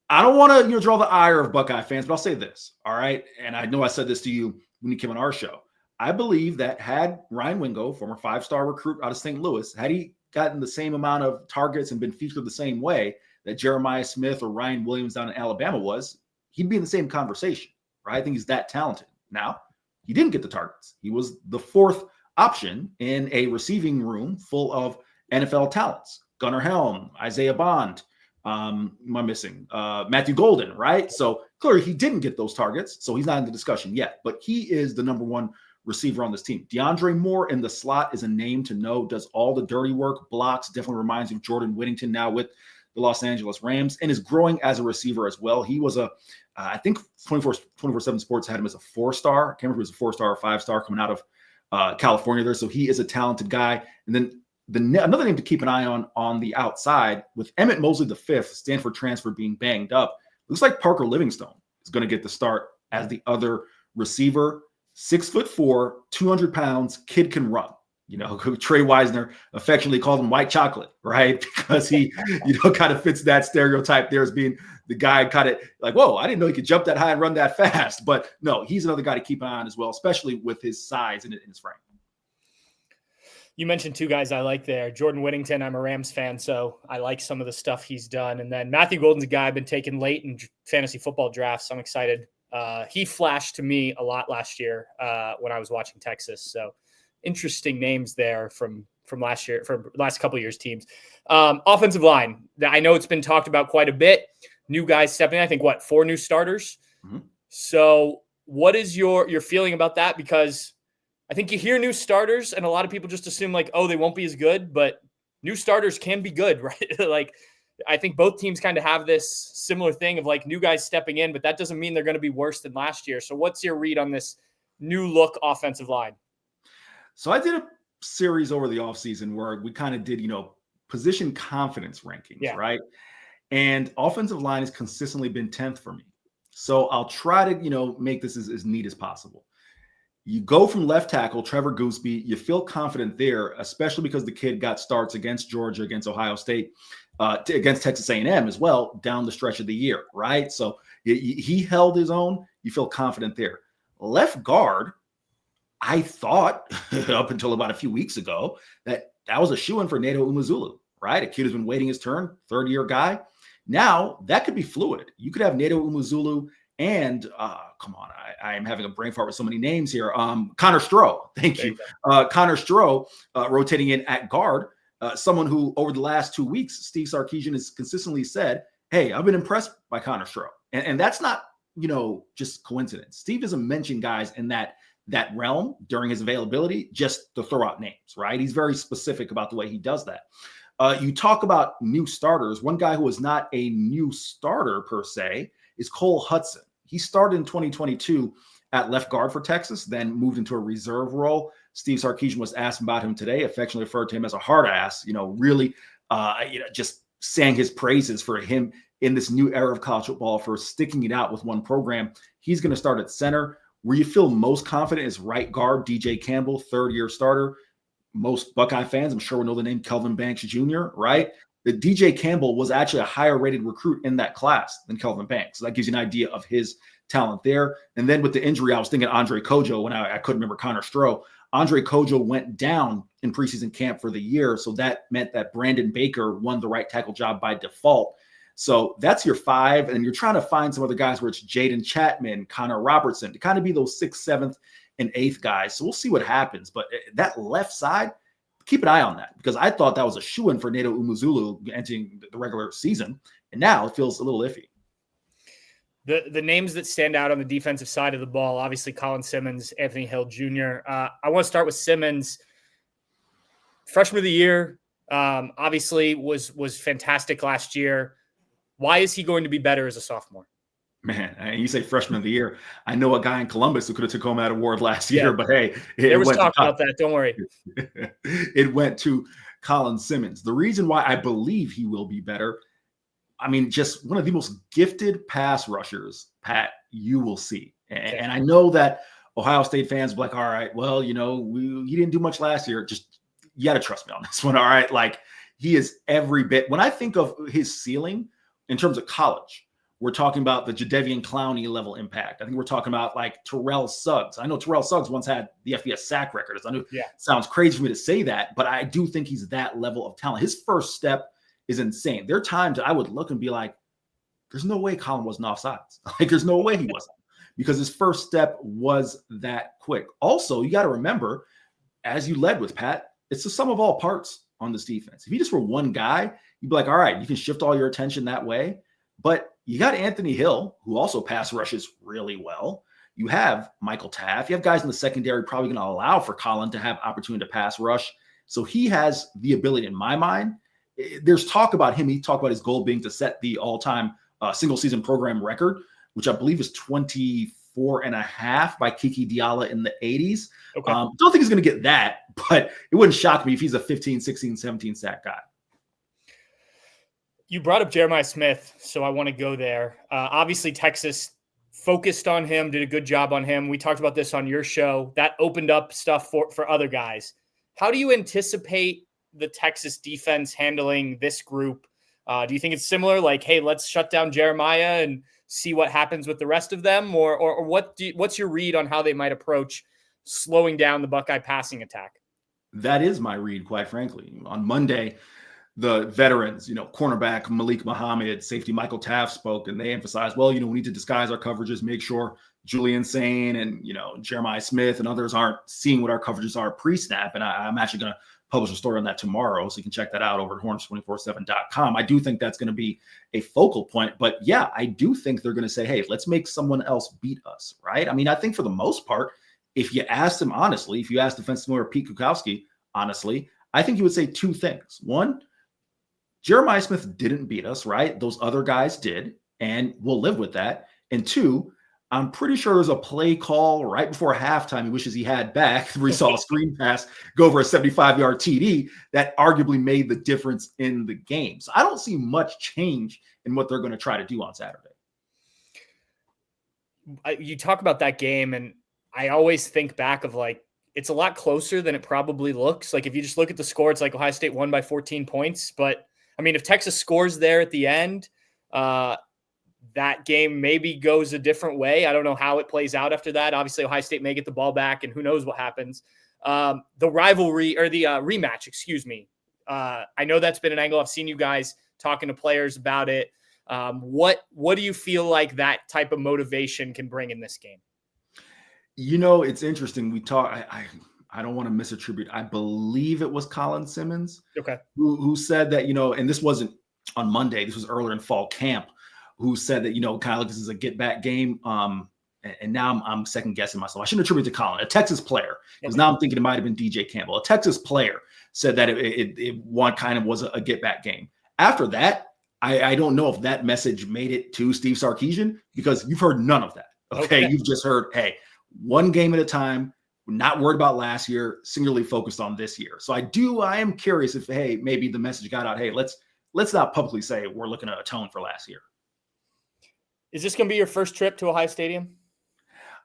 I don't want to draw the ire of Buckeye fans, but I'll say this. All right. And I know I said this to you when you came on our show. I believe that had Ryan Wingo, former 5-star recruit out of St. Louis, had he gotten the same amount of targets and been featured the same way that Jeremiah Smith or Ryan Williams down in Alabama was, he'd be in the same conversation, right? I think he's that talented. Now, he didn't get the targets. He was the fourth option in a receiving room full of NFL talents. Gunnar Helm, Isaiah Bond, am I missing? Matthew Golden, right? So clearly he didn't get those targets, so he's not in the discussion yet. But he is the number one receiver on this team. DeAndre Moore in the slot is a name to know, does all the dirty work, blocks, definitely reminds you of Jordan Whittington now with the Los Angeles Rams, and is growing as a receiver as well. He was I think 24/7 Sports had him as a 4-star. I can't remember if he was a 4-star or 5-star coming out of California there. So he is a talented guy. And then Another name to keep an eye on the outside, with Emmett Mosley the fifth, Stanford transfer, being banged up, looks like Parker Livingstone is going to get the start as the other receiver. 6'4", 200 pounds, kid can run. Trey Wisner affectionately called him white chocolate, right? Because he, kind of fits that stereotype there as being the guy kind of like, whoa, I didn't know he could jump that high and run that fast. But no, he's another guy to keep an eye on as well, especially with his size and his frame. You mentioned two guys I like there. Jordan Whittington, I'm a Rams fan, so I like some of the stuff he's done. And then Matthew Golden's a guy I've been taking late in fantasy football drafts. I'm excited. He flashed to me a lot last year when I was watching Texas. So interesting names there from last year, from last couple of years teams. Offensive line. I know it's been talked about quite a bit. New guys stepping in. I think 4 new starters. Mm-hmm. So what is your feeling about that? Because I think you hear new starters and a lot of people just assume like, oh, they won't be as good, but new starters can be good, right? Like, I think both teams kind of have this similar thing of like new guys stepping in, but that doesn't mean they're going to be worse than last year. So what's your read on this new look offensive line? So I did a series over the offseason where we kind of did, position confidence rankings, right? And offensive line has consistently been 10th for me. So I'll try to, make this as neat as possible. You go from left tackle, Trevor Gooseby. You feel confident there, especially because the kid got starts against Georgia, against Ohio State, against Texas A&M as well down the stretch of the year, right? So he held his own. You feel confident there. Left guard, I thought up until about a few weeks ago that was a shoo-in for Neto Umazulu, right? A kid who's been waiting his turn, third-year guy. Now, that could be fluid. You could have Neto Umazulu and come on, I am having a brain fart with so many names here. Connor Stroh, thank you. Connor Stroh rotating in at guard, someone who over the last 2 weeks, Steve Sarkisian has consistently said, hey, I've been impressed by Connor Stroh. And that's not, just coincidence. Steve doesn't mention guys in that realm during his availability just to throw out names, right? He's very specific about the way he does that. You talk about new starters. One guy who is not a new starter per se is Cole Hudson. He started in 2022 at left guard for Texas, then moved into a reserve role. Steve Sarkisian was asked about him today, affectionately referred to him as a hard ass, really just sang his praises for him in this new era of college football for sticking it out with one program. He's going to start at center. Where you feel most confident is right guard, DJ Campbell, third-year starter. Most Buckeye fans, I'm sure, will know the name Kelvin Banks Jr., right? The DJ Campbell was actually a higher-rated recruit in that class than Kelvin Banks. So that gives you an idea of his talent there. And then with the injury, I was thinking Andre Kojo when I couldn't remember Connor Stroh. Andre Kojo went down in preseason camp for the year, so that meant that Brandon Baker won the right tackle job by default. So that's your 5, and you're trying to find some other guys where it's Jaden Chapman, Connor Robertson, to kind of be those 6th, 7th, and 8th guys. So we'll see what happens. But that left side, keep an eye on that, because I thought that was a shoo-in for Neto Umazulu entering the regular season, and now it feels a little iffy. The names that stand out on the defensive side of the ball, obviously Colin Simmons, Anthony Hill Jr. I want to start with Simmons. Freshman of the year, obviously was fantastic last year. Why is he going to be better as a sophomore? Man, you say freshman of the year. I know a guy in Columbus who could have took home that award last year, but hey, there was talk about that. Don't worry. It went to Colin Simmons. The reason why I believe he will be better, I mean, just one of the most gifted pass rushers, Pat, you will see. And I know that Ohio State fans will be like, all right, well, he didn't do much last year. Just, you got to trust me on this one, all right? Like, he is every bit. When I think of his ceiling in terms of college, we're talking about the Jadeveon Clowney level impact. I think we're talking about like Terrell Suggs. I know Terrell Suggs once had the FBS sack record. I know it sounds crazy for me to say that, but I do think he's that level of talent. His first step is insane. There are times I would look and be like, there's no way Colin wasn't offsides. Like, there's no way he wasn't, because his first step was that quick. Also, you got to remember, as you led with, Pat, it's the sum of all parts on this defense. If you just were one guy, you'd be like, all right, you can shift all your attention that way. But you got Anthony Hill, who also pass rushes really well. You have Michael Taft. You have guys in the secondary probably going to allow for Colin to have opportunity to pass rush. So he has the ability, in my mind. There's talk about him. He talked about his goal being to set the all-time single-season program record, which I believe is 25 4.5 by Kiki Diala in the 80s. Okay. Don't think he's going to get that, but it wouldn't shock me if he's a 15, 16, 17 sack guy. You brought up Jeremiah Smith, so I want to go there. Obviously, Texas focused on him, did a good job on him. We talked about this on your show. That opened up stuff for other guys. How do you anticipate the Texas defense handling this group? Do you think it's similar? Like, hey, let's shut down Jeremiah and see what happens with the rest of them? Or what's your read on how they might approach slowing down the Buckeye passing attack? That is my read, quite frankly. On Monday, the veterans, cornerback Malik Muhammad, safety Michael Taft spoke, and they emphasized, well, we need to disguise our coverages, make sure Julian Sane and, Jeremiah Smith and others aren't seeing what our coverages are pre-snap. And I'm actually going to publish a story on that tomorrow, so you can check that out over at horns247.com. I do think that's going to be a focal point. But yeah, I do think they're going to say, hey, let's make someone else beat us, right? I mean, I think for the most part, if you asked him honestly, if you asked defensive lawyer Pete Kukowski honestly, I think he would say two things. One, Jeremiah Smith didn't beat us, right? Those other guys did, and we'll live with that. And two, I'm pretty sure there's a play call right before halftime he wishes he had back where he saw a screen pass go over a 75-yard TD that arguably made the difference in the game. So I don't see much change in what they're going to try to do on Saturday. You talk about that game, and I always think back of it's a lot closer than it probably looks. Like if you just look at the score, it's like Ohio State won by 14 points, but I mean, if Texas scores there at the end, that game maybe goes a different way. I don't know how it plays out after that. Obviously, Ohio State may get the ball back, and who knows what happens. The rivalry or the rematch, excuse me. I know that's been an angle. I've seen you guys talking to players about it. What do you feel like that type of motivation can bring in this game? It's interesting. We talk. I don't want to misattribute. I believe it was Colin Simmons, okay, who said that, and this wasn't on Monday. This was earlier in fall camp, who said that, kind of like this is a get back game. And now I'm second guessing myself. I shouldn't attribute it to Colin, a Texas player, because now I'm thinking it might have been DJ Campbell. A Texas player said that it one kind of was a get back game. After that, I don't know if that message made it to Steve Sarkisian, because you've heard none of that. Okay. You've just heard, hey, one game at a time. We're not worried about last year, singularly focused on this year. So I am curious if, hey, maybe the message got out, hey, let's not publicly say we're looking to atone for last year. Is this going to be your first trip to Ohio Stadium?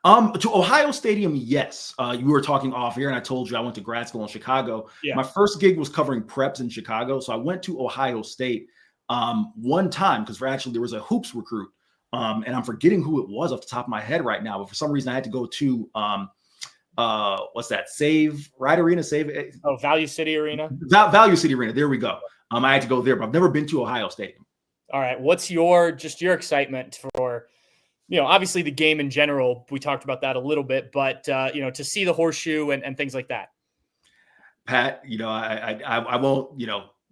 To Ohio Stadium, yes. You were talking off here, and I told you I went to grad school in Chicago. Yeah. My first gig was covering preps in Chicago, so I went to Ohio State one time because there was a hoops recruit, and I'm forgetting who it was off the top of my head right now, but for some reason I had to go to what's that? Value City Arena. Value City Arena. There we go. I had to go there, but I've never been to Ohio Stadium. All right. What's your excitement for, obviously the game in general? We talked about that a little bit, but to see the horseshoe and things like that. Pat, I won't,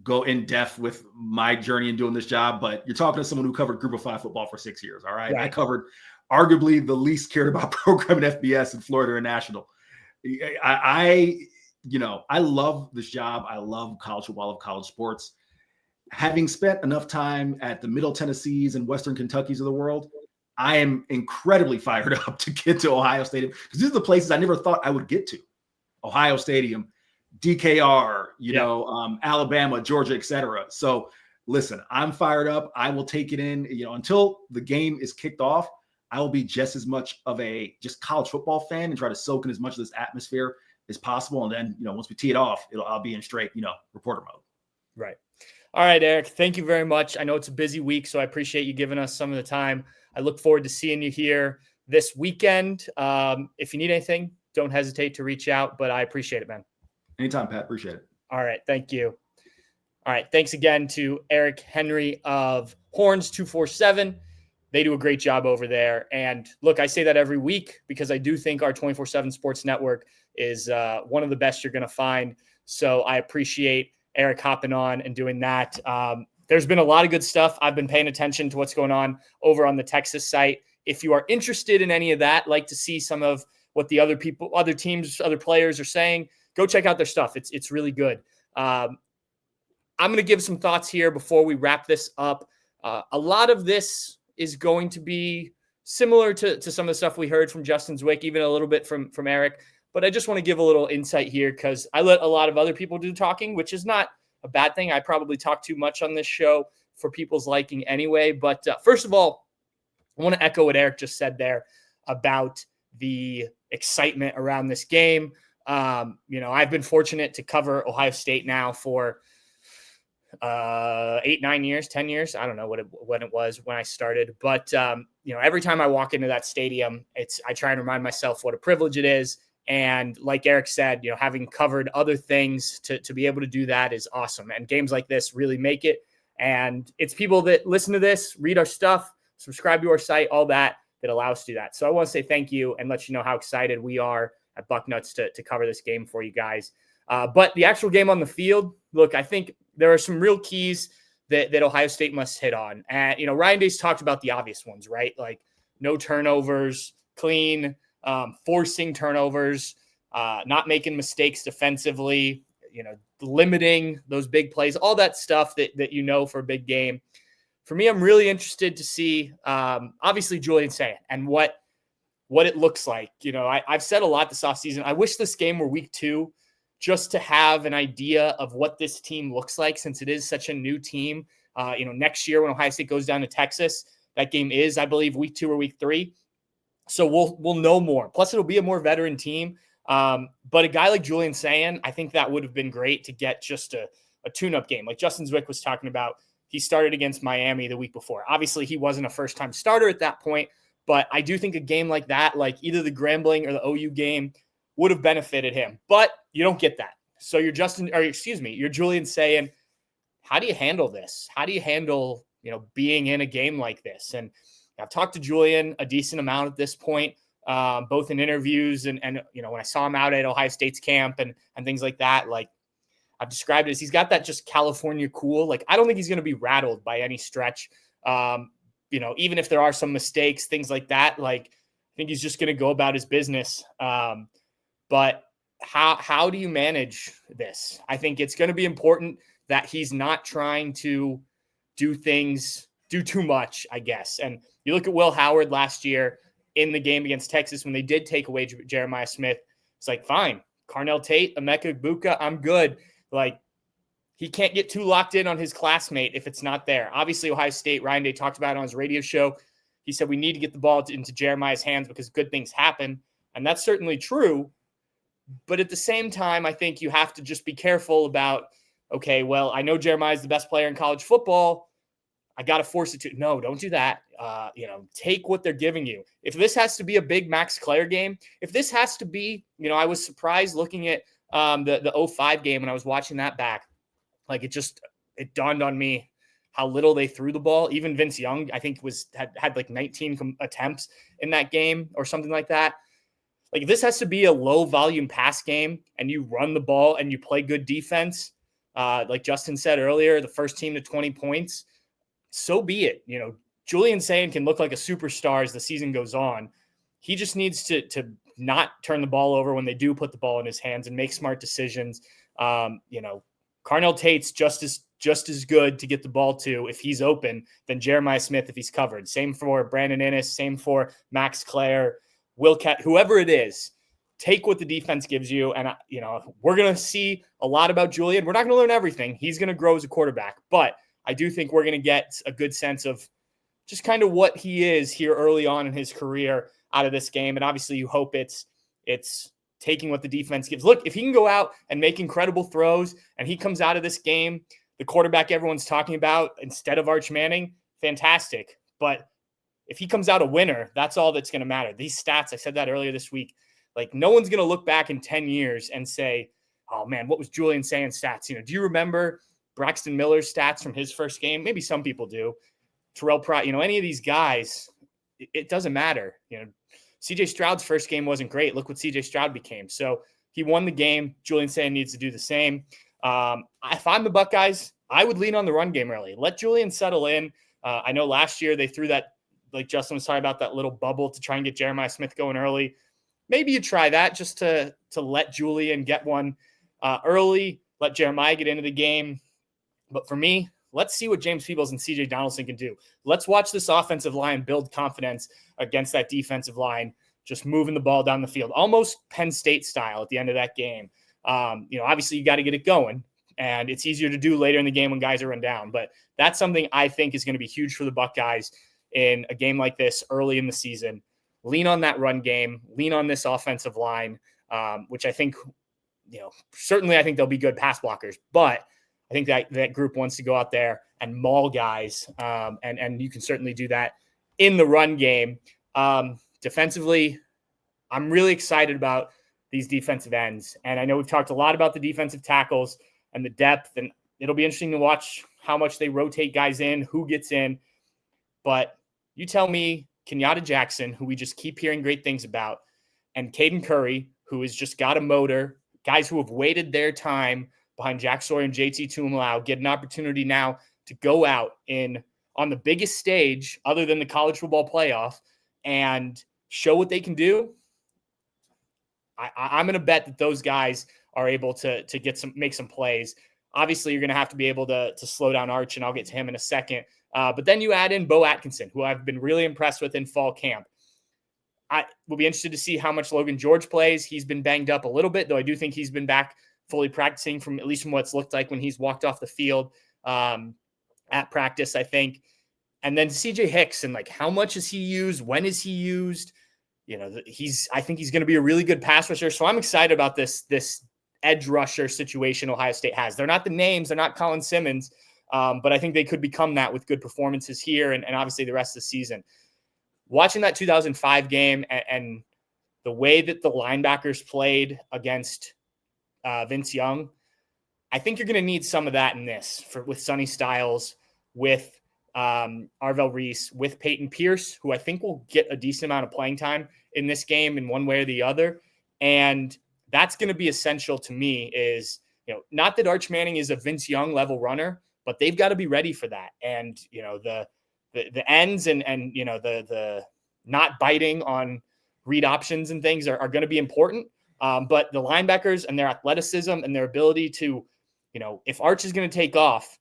go in depth with my journey in doing this job, but you're talking to someone who covered Group of 5 football for 6 years. All right. I covered arguably the least cared about program in FBS in Florida International. I love this job. I love college football, I love college sports. Having spent enough time at the Middle Tennessees and Western Kentuckys of the world, I am incredibly fired up to get to Ohio Stadium, because these are the places I never thought I would get to. Ohio Stadium, DKR, Alabama, Georgia, etc. So listen, I'm fired up. I will take it in, until the game is kicked off. I will be just as much of a just college football fan and try to soak in as much of this atmosphere as possible. And then, once we tee it off, I'll be in straight, reporter mode. Right. All right, Eric, thank you very much. I know it's a busy week, so I appreciate you giving us some of the time. I look forward to seeing you here this weekend. If you need anything, don't hesitate to reach out, but I appreciate it, man. Anytime, Pat. Appreciate it. All right. Thank you. All right. Thanks again to Eric Henry of Horns247. They do a great job over there. And look, I say that every week because I do think our 24/7 Sports Network is one of the best you're going to find. So I appreciate Eric hopping on and doing that. There's been a lot of good stuff. I've been paying attention to what's going on over on the Texas site. If you are interested in any of that, like to see some of what the other people, other teams, other players are saying, go check out their stuff. It's really good. I'm going to give some thoughts here before we wrap this up. A lot of this is going to be similar to some of the stuff we heard from Justin Zwick, even a little bit from Eric. But I just want to give a little insight here because I let a lot of other people do talking, which is not a bad thing. I probably talk too much on this show for people's liking anyway. But first of all, I want to echo what Eric just said there about the excitement around this game. I've been fortunate to cover Ohio State now for 8, 9 years, 10 years. I don't know when it was when I started, but every time I walk into that stadium, I try and remind myself what a privilege it is. And like Eric said, having covered other things to be able to do that is awesome. And games like this really make it. And it's people that listen to this, read our stuff, subscribe to our site, all that allow us to do that. So I want to say thank you and let you know how excited we are at Bucknuts to cover this game for you guys. But the actual game on the field, look, I think there are some real keys that Ohio State must hit on. And, Ryan Day's talked about the obvious ones, right? Like no turnovers, clean, forcing turnovers, not making mistakes defensively, limiting those big plays, all that stuff that for a big game. For me, I'm really interested to see, obviously, Julian Sayin and what it looks like. I've said a lot this offseason. I wish this game were week 2 just to have an idea of what this team looks like since it is such a new team. Next year when Ohio State goes down to Texas, that game is, I believe, week 2 or week 3. So we'll know more. Plus, it'll be a more veteran team. But a guy like Julian Sayin, I think that would have been great to get just a tune-up game. Like Justin Zwick was talking about, he started against Miami the week before. Obviously, he wasn't a first-time starter at that point, but I do think a game like that, like either the Grambling or the OU game, would have benefited him. But you don't get that. So you're Julian Sayin, how do you handle this? How do you handle, being in a game like this? And I've talked to Julian a decent amount at this point, both in interviews and when I saw him out at Ohio State's camp and things like that. Like I've described it as he's got that just California cool. Like I don't think he's going to be rattled by any stretch. Even if there are some mistakes, things like that. Like I think he's just going to go about his business. But how do you manage this? I think it's going to be important that he's not trying to do too much, I guess. And you look at Will Howard last year in the game against Texas when they did take away Jeremiah Smith. It's like, fine, Carnell Tate, Emeka Egbuka, I'm good. Like he can't get too locked in on his classmate if it's not there. Obviously, Ohio State, Ryan Day talked about it on his radio show. He said we need to get the ball into Jeremiah's hands because good things happen. And that's certainly true. But at the same time, I think you have to just be careful about, okay, well, I know Jeremiah is the best player in college football. I got to force it to. No, don't do that. Take what they're giving you. If this has to be a big Max Clare game, if this has to be, I was surprised looking at the 05 game when I was watching that back. Like it dawned on me how little they threw the ball. Even Vince Young, I think had like 19 attempts in that game or something like that. Like if this has to be a low volume pass game and you run the ball and you play good defense, like Justin said earlier, the first team to 20 points, so be it. Julian Sayin can look like a superstar as the season goes on. He just needs to not turn the ball over when they do put the ball in his hands and make smart decisions. Carnell Tate's just as good to get the ball to if he's open than Jeremiah Smith if he's covered. Same for Brandon Inniss, same for Max Clare, Wilcat, whoever it is. Take what the defense gives you. And, we're going to see a lot about Julian. We're not going to learn everything. He's going to grow as a quarterback. But I do think we're going to get a good sense of just kind of what he is here early on in his career out of this game. And obviously you hope it's taking what the defense gives. Look, if he can go out and make incredible throws and he comes out of this game, the quarterback everyone's talking about instead of Arch Manning, fantastic. But if he comes out a winner, that's all that's going to matter. These stats, I said that earlier this week, like no one's going to look back in 10 years and say, oh man, what was Julian Sayin's stats? Do you remember Braxton Miller's stats from his first game? Maybe some people do. Terrell Pratt, any of these guys, it doesn't matter. CJ Stroud's first game wasn't great. Look what CJ Stroud became. So he won the game. Julian Sayin needs to do the same. If I'm the Buckeyes, I would lean on the run game early. Let Julian settle in. I know last year they threw that, like Justin was talking about, that little bubble to try and get Jeremiah Smith going early. Maybe you try that just to let Julian get one early, let Jeremiah get into the game. But for me, let's see what James Peebles and CJ Donaldson can do. Let's watch this offensive line build confidence against that defensive line, just moving the ball down the field, almost Penn State style at the end of that game. Obviously you got to get it going, and it's easier to do later in the game when guys are run down. But that's something I think is going to be huge for the Buckeyes in a game like this early in the season. Lean on that run game, lean on this offensive line, which I think, certainly I think they'll be good pass blockers, but I think that group wants to go out there and maul guys. And you can certainly do that in the run game. Defensively, I'm really excited about these defensive ends. And I know we've talked a lot about the defensive tackles and the depth, and it'll be interesting to watch how much they rotate guys in, who gets in. But you tell me Kenyatta Jackson, who we just keep hearing great things about, and Caden Curry, who has just got a motor, guys who have waited their time behind Jack Sawyer and JT Tuimoloau, get an opportunity now to go out on the biggest stage other than the college football playoff and show what they can do. I'm going to bet that those guys are able to make some plays. Obviously, you're going to have to be able to slow down Arch, and I'll get to him in a second. But then you add in Bo Atkinson, who I've been really impressed with in fall camp. I will be interested to see how much Logan George plays. He's been banged up a little bit, though I do think he's been back fully practicing from what's looked like when he's walked off the field at practice, I think. And then CJ Hicks, and how much is he used? When is he used? I think he's going to be a really good pass rusher. So I'm excited about this edge rusher situation Ohio State has. They're not the names. They're not Colin Simmons. But I think they could become that with good performances here and obviously the rest of the season. Watching that 2005 game and the way that the linebackers played against Vince Young, I think you're going to need some of that in this with Sonny Styles, with Arvell Reese, with Peyton Pierce, who I think will get a decent amount of playing time in this game in one way or the other. And that's going to be essential to me is, not that Arch Manning is a Vince Young level runner, but they've got to be ready for that. And, the ends and the not biting on read options and things are going to be important. But the linebackers and their athleticism and their ability to, if Arch is going to take off,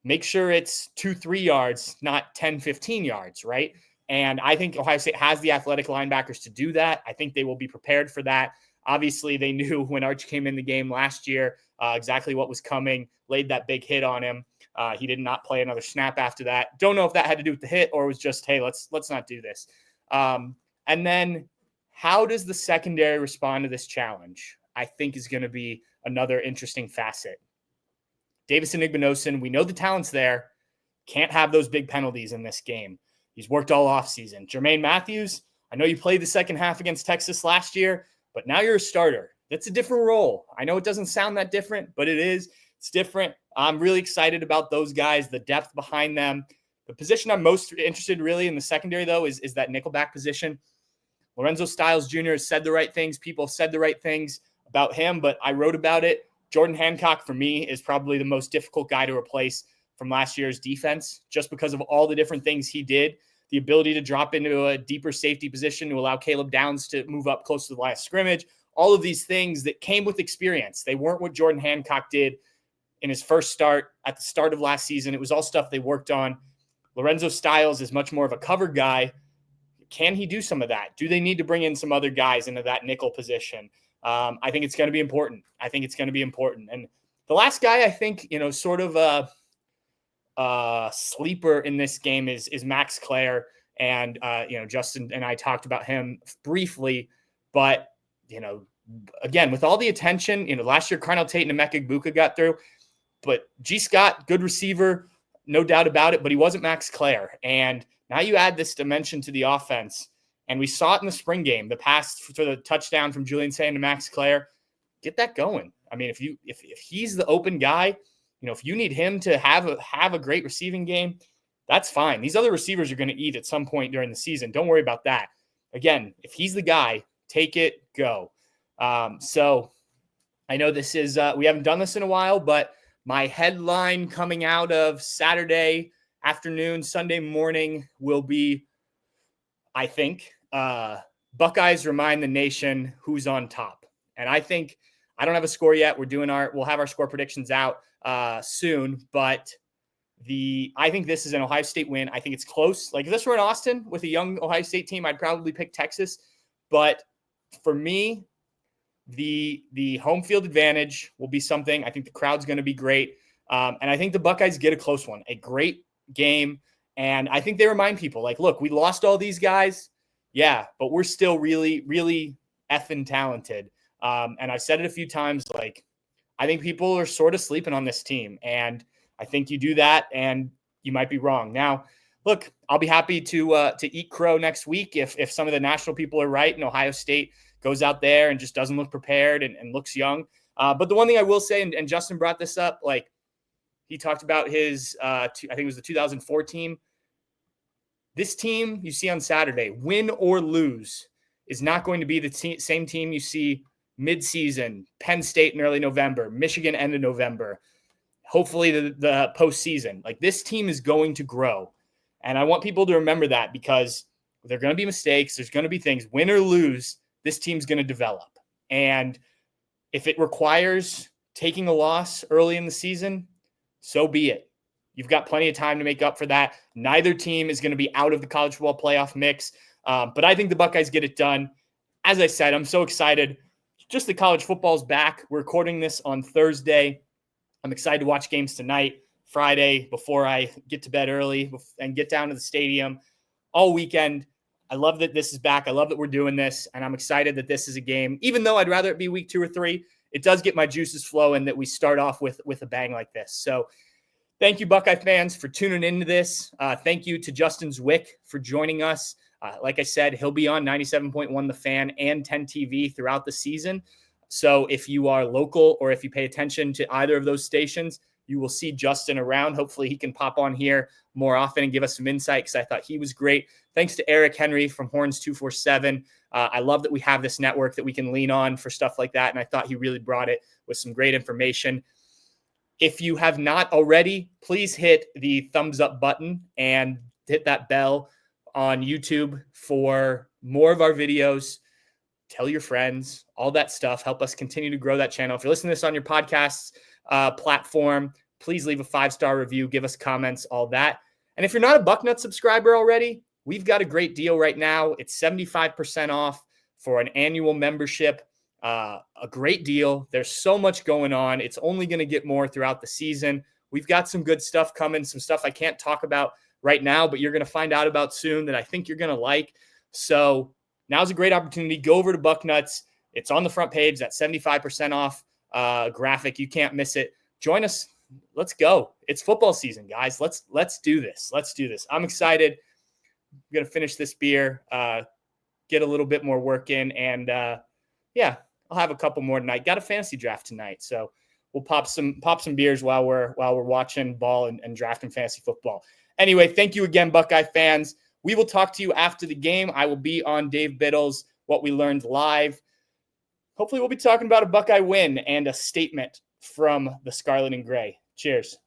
make sure it's 2-3 yards, not 10-15 yards, right? And I think Ohio State has the athletic linebackers to do that. I think they will be prepared for that. Obviously, they knew when Arch came in the game last year exactly what was coming, laid that big hit on him. He did not play another snap after that. Don't know if that had to do with the hit or was just, hey, let's not do this. And then how does the secondary respond to this challenge? I think is going to be another interesting facet. Davison Igbinosun, we know the talent's there. Can't have those big penalties in this game. He's worked all offseason. Jermaine Matthews, I know you played the second half against Texas last year, but now you're a starter. That's a different role. I know it doesn't sound that different, but it is. It's different. I'm really excited about those guys, the depth behind them. The position I'm most interested really in the secondary, though, is that nickelback position. Lorenzo Styles Jr. has said the right things. People have said the right things about him, but I wrote about it. Jordan Hancock, for me, is probably the most difficult guy to replace from last year's defense, just because of all the different things he did. The ability to drop into a deeper safety position to allow Caleb Downs to move up close to the line of scrimmage. All of these things that came with experience. They weren't what Jordan Hancock did in his first start at the start of last season. It was all stuff they worked on. Lorenzo Styles is much more of a cover guy. Can he do some of that? Do they need to bring in some other guys into that nickel position? I think it's going to be important. And the last guy I think, sort of a sleeper in this game is Max Clare. And, Justin and I talked about him briefly, but, again, with all the attention, last year, Carnell Tate and Emeka Egbuka got through, but G. Scott, good receiver, no doubt about it, but he wasn't Max Clare. And now you add this dimension to the offense. And we saw it in the spring game, the pass for the touchdown from Julian Sand to Max Clare. Get that going. I mean, if he's the open guy, if you need him to have a great receiving game, that's fine. These other receivers are going to eat at some point during the season. Don't worry about that. Again, if he's the guy, take it, go. So I know this is we haven't done this in a while, but my headline coming out of Saturday afternoon, Sunday morning will be, I think, Buckeyes remind the nation who's on top. And I think I don't have a score yet. We'll have our score predictions out soon, but I think this is an Ohio State win. I think it's close. Like if this were in Austin with a young Ohio State team, I'd probably pick Texas. But for me, the home field advantage will be something. I think the crowd's going to be great. And I think the Buckeyes get a close one, a great game. And I think they remind people like, look, we lost all these guys. Yeah, but we're still really, really effing talented. And I've said it a few times, like, I think people are sort of sleeping on this team. And I think you do that and you might be wrong. Now, look, I'll be happy to eat crow next week if some of the national people are right and Ohio State goes out there and just doesn't look prepared and looks young. But the one thing I will say, and Justin brought this up, like he talked about his, I think it was the 2014. This team you see on Saturday, win or lose, is not going to be the same team you see midseason, Penn State in early November, Michigan end of November, hopefully the postseason. Like this team is going to grow. And I want people to remember that because there are going to be mistakes. There's going to be things, win or lose, this team's going to develop. And if it requires taking a loss early in the season, so be it. You've got plenty of time to make up for that. Neither team is going to be out of the college football playoff mix. But I think the Buckeyes get it done. As I said, I'm so excited. Just the college football's back. We're recording this on Thursday. I'm excited to watch games tonight, Friday, before I get to bed early and get down to the stadium all weekend. I love that this is back. I love that we're doing this, and I'm excited that this is a game. Even though I'd rather it be week 2 or 3, it does get my juices flowing that we start off with a bang like this. So thank you, Buckeye fans, for tuning into this. Thank you to Justin Zwick for joining us. Like I said, he'll be on 97.1 The Fan and 10 TV throughout the season. So if you are local or if you pay attention to either of those stations, you will see Justin around. Hopefully he can pop on here more often and give us some insight because I thought he was great. Thanks to Eric Henry from Horns247. I love that we have this network that we can lean on for stuff like that. And I thought he really brought it with some great information. If you have not already, please hit the thumbs up button and hit that bell on YouTube for more of our videos. Tell your friends, all that stuff. Help us continue to grow that channel. If you're listening to this on your podcasts platform, please leave a 5-star review, give us comments, all that. And if you're not a Bucknuts subscriber already, we've got a great deal right now. It's 75% off for an annual membership. A great deal. There's so much going on. It's only going to get more throughout the season. We've got some good stuff coming, some stuff I can't talk about right now, but you're going to find out about soon that I think you're going to like. So now's a great opportunity. Go over to Bucknuts. It's on the front page, that 75% off graphic. You can't miss it. Join us. Let's go. It's football season, guys. Let's do this. Let's do this. I'm excited. I'm going to finish this beer, get a little bit more work in, and yeah, I'll have a couple more tonight. Got a fantasy draft tonight, so we'll pop some beers while we're watching ball and drafting fantasy football. Anyway, thank you again, Buckeye fans. We will talk to you after the game. I will be on Dave Biddle's What We Learned Live. Hopefully we'll be talking about a Buckeye win and a statement from the Scarlet and Gray. Cheers.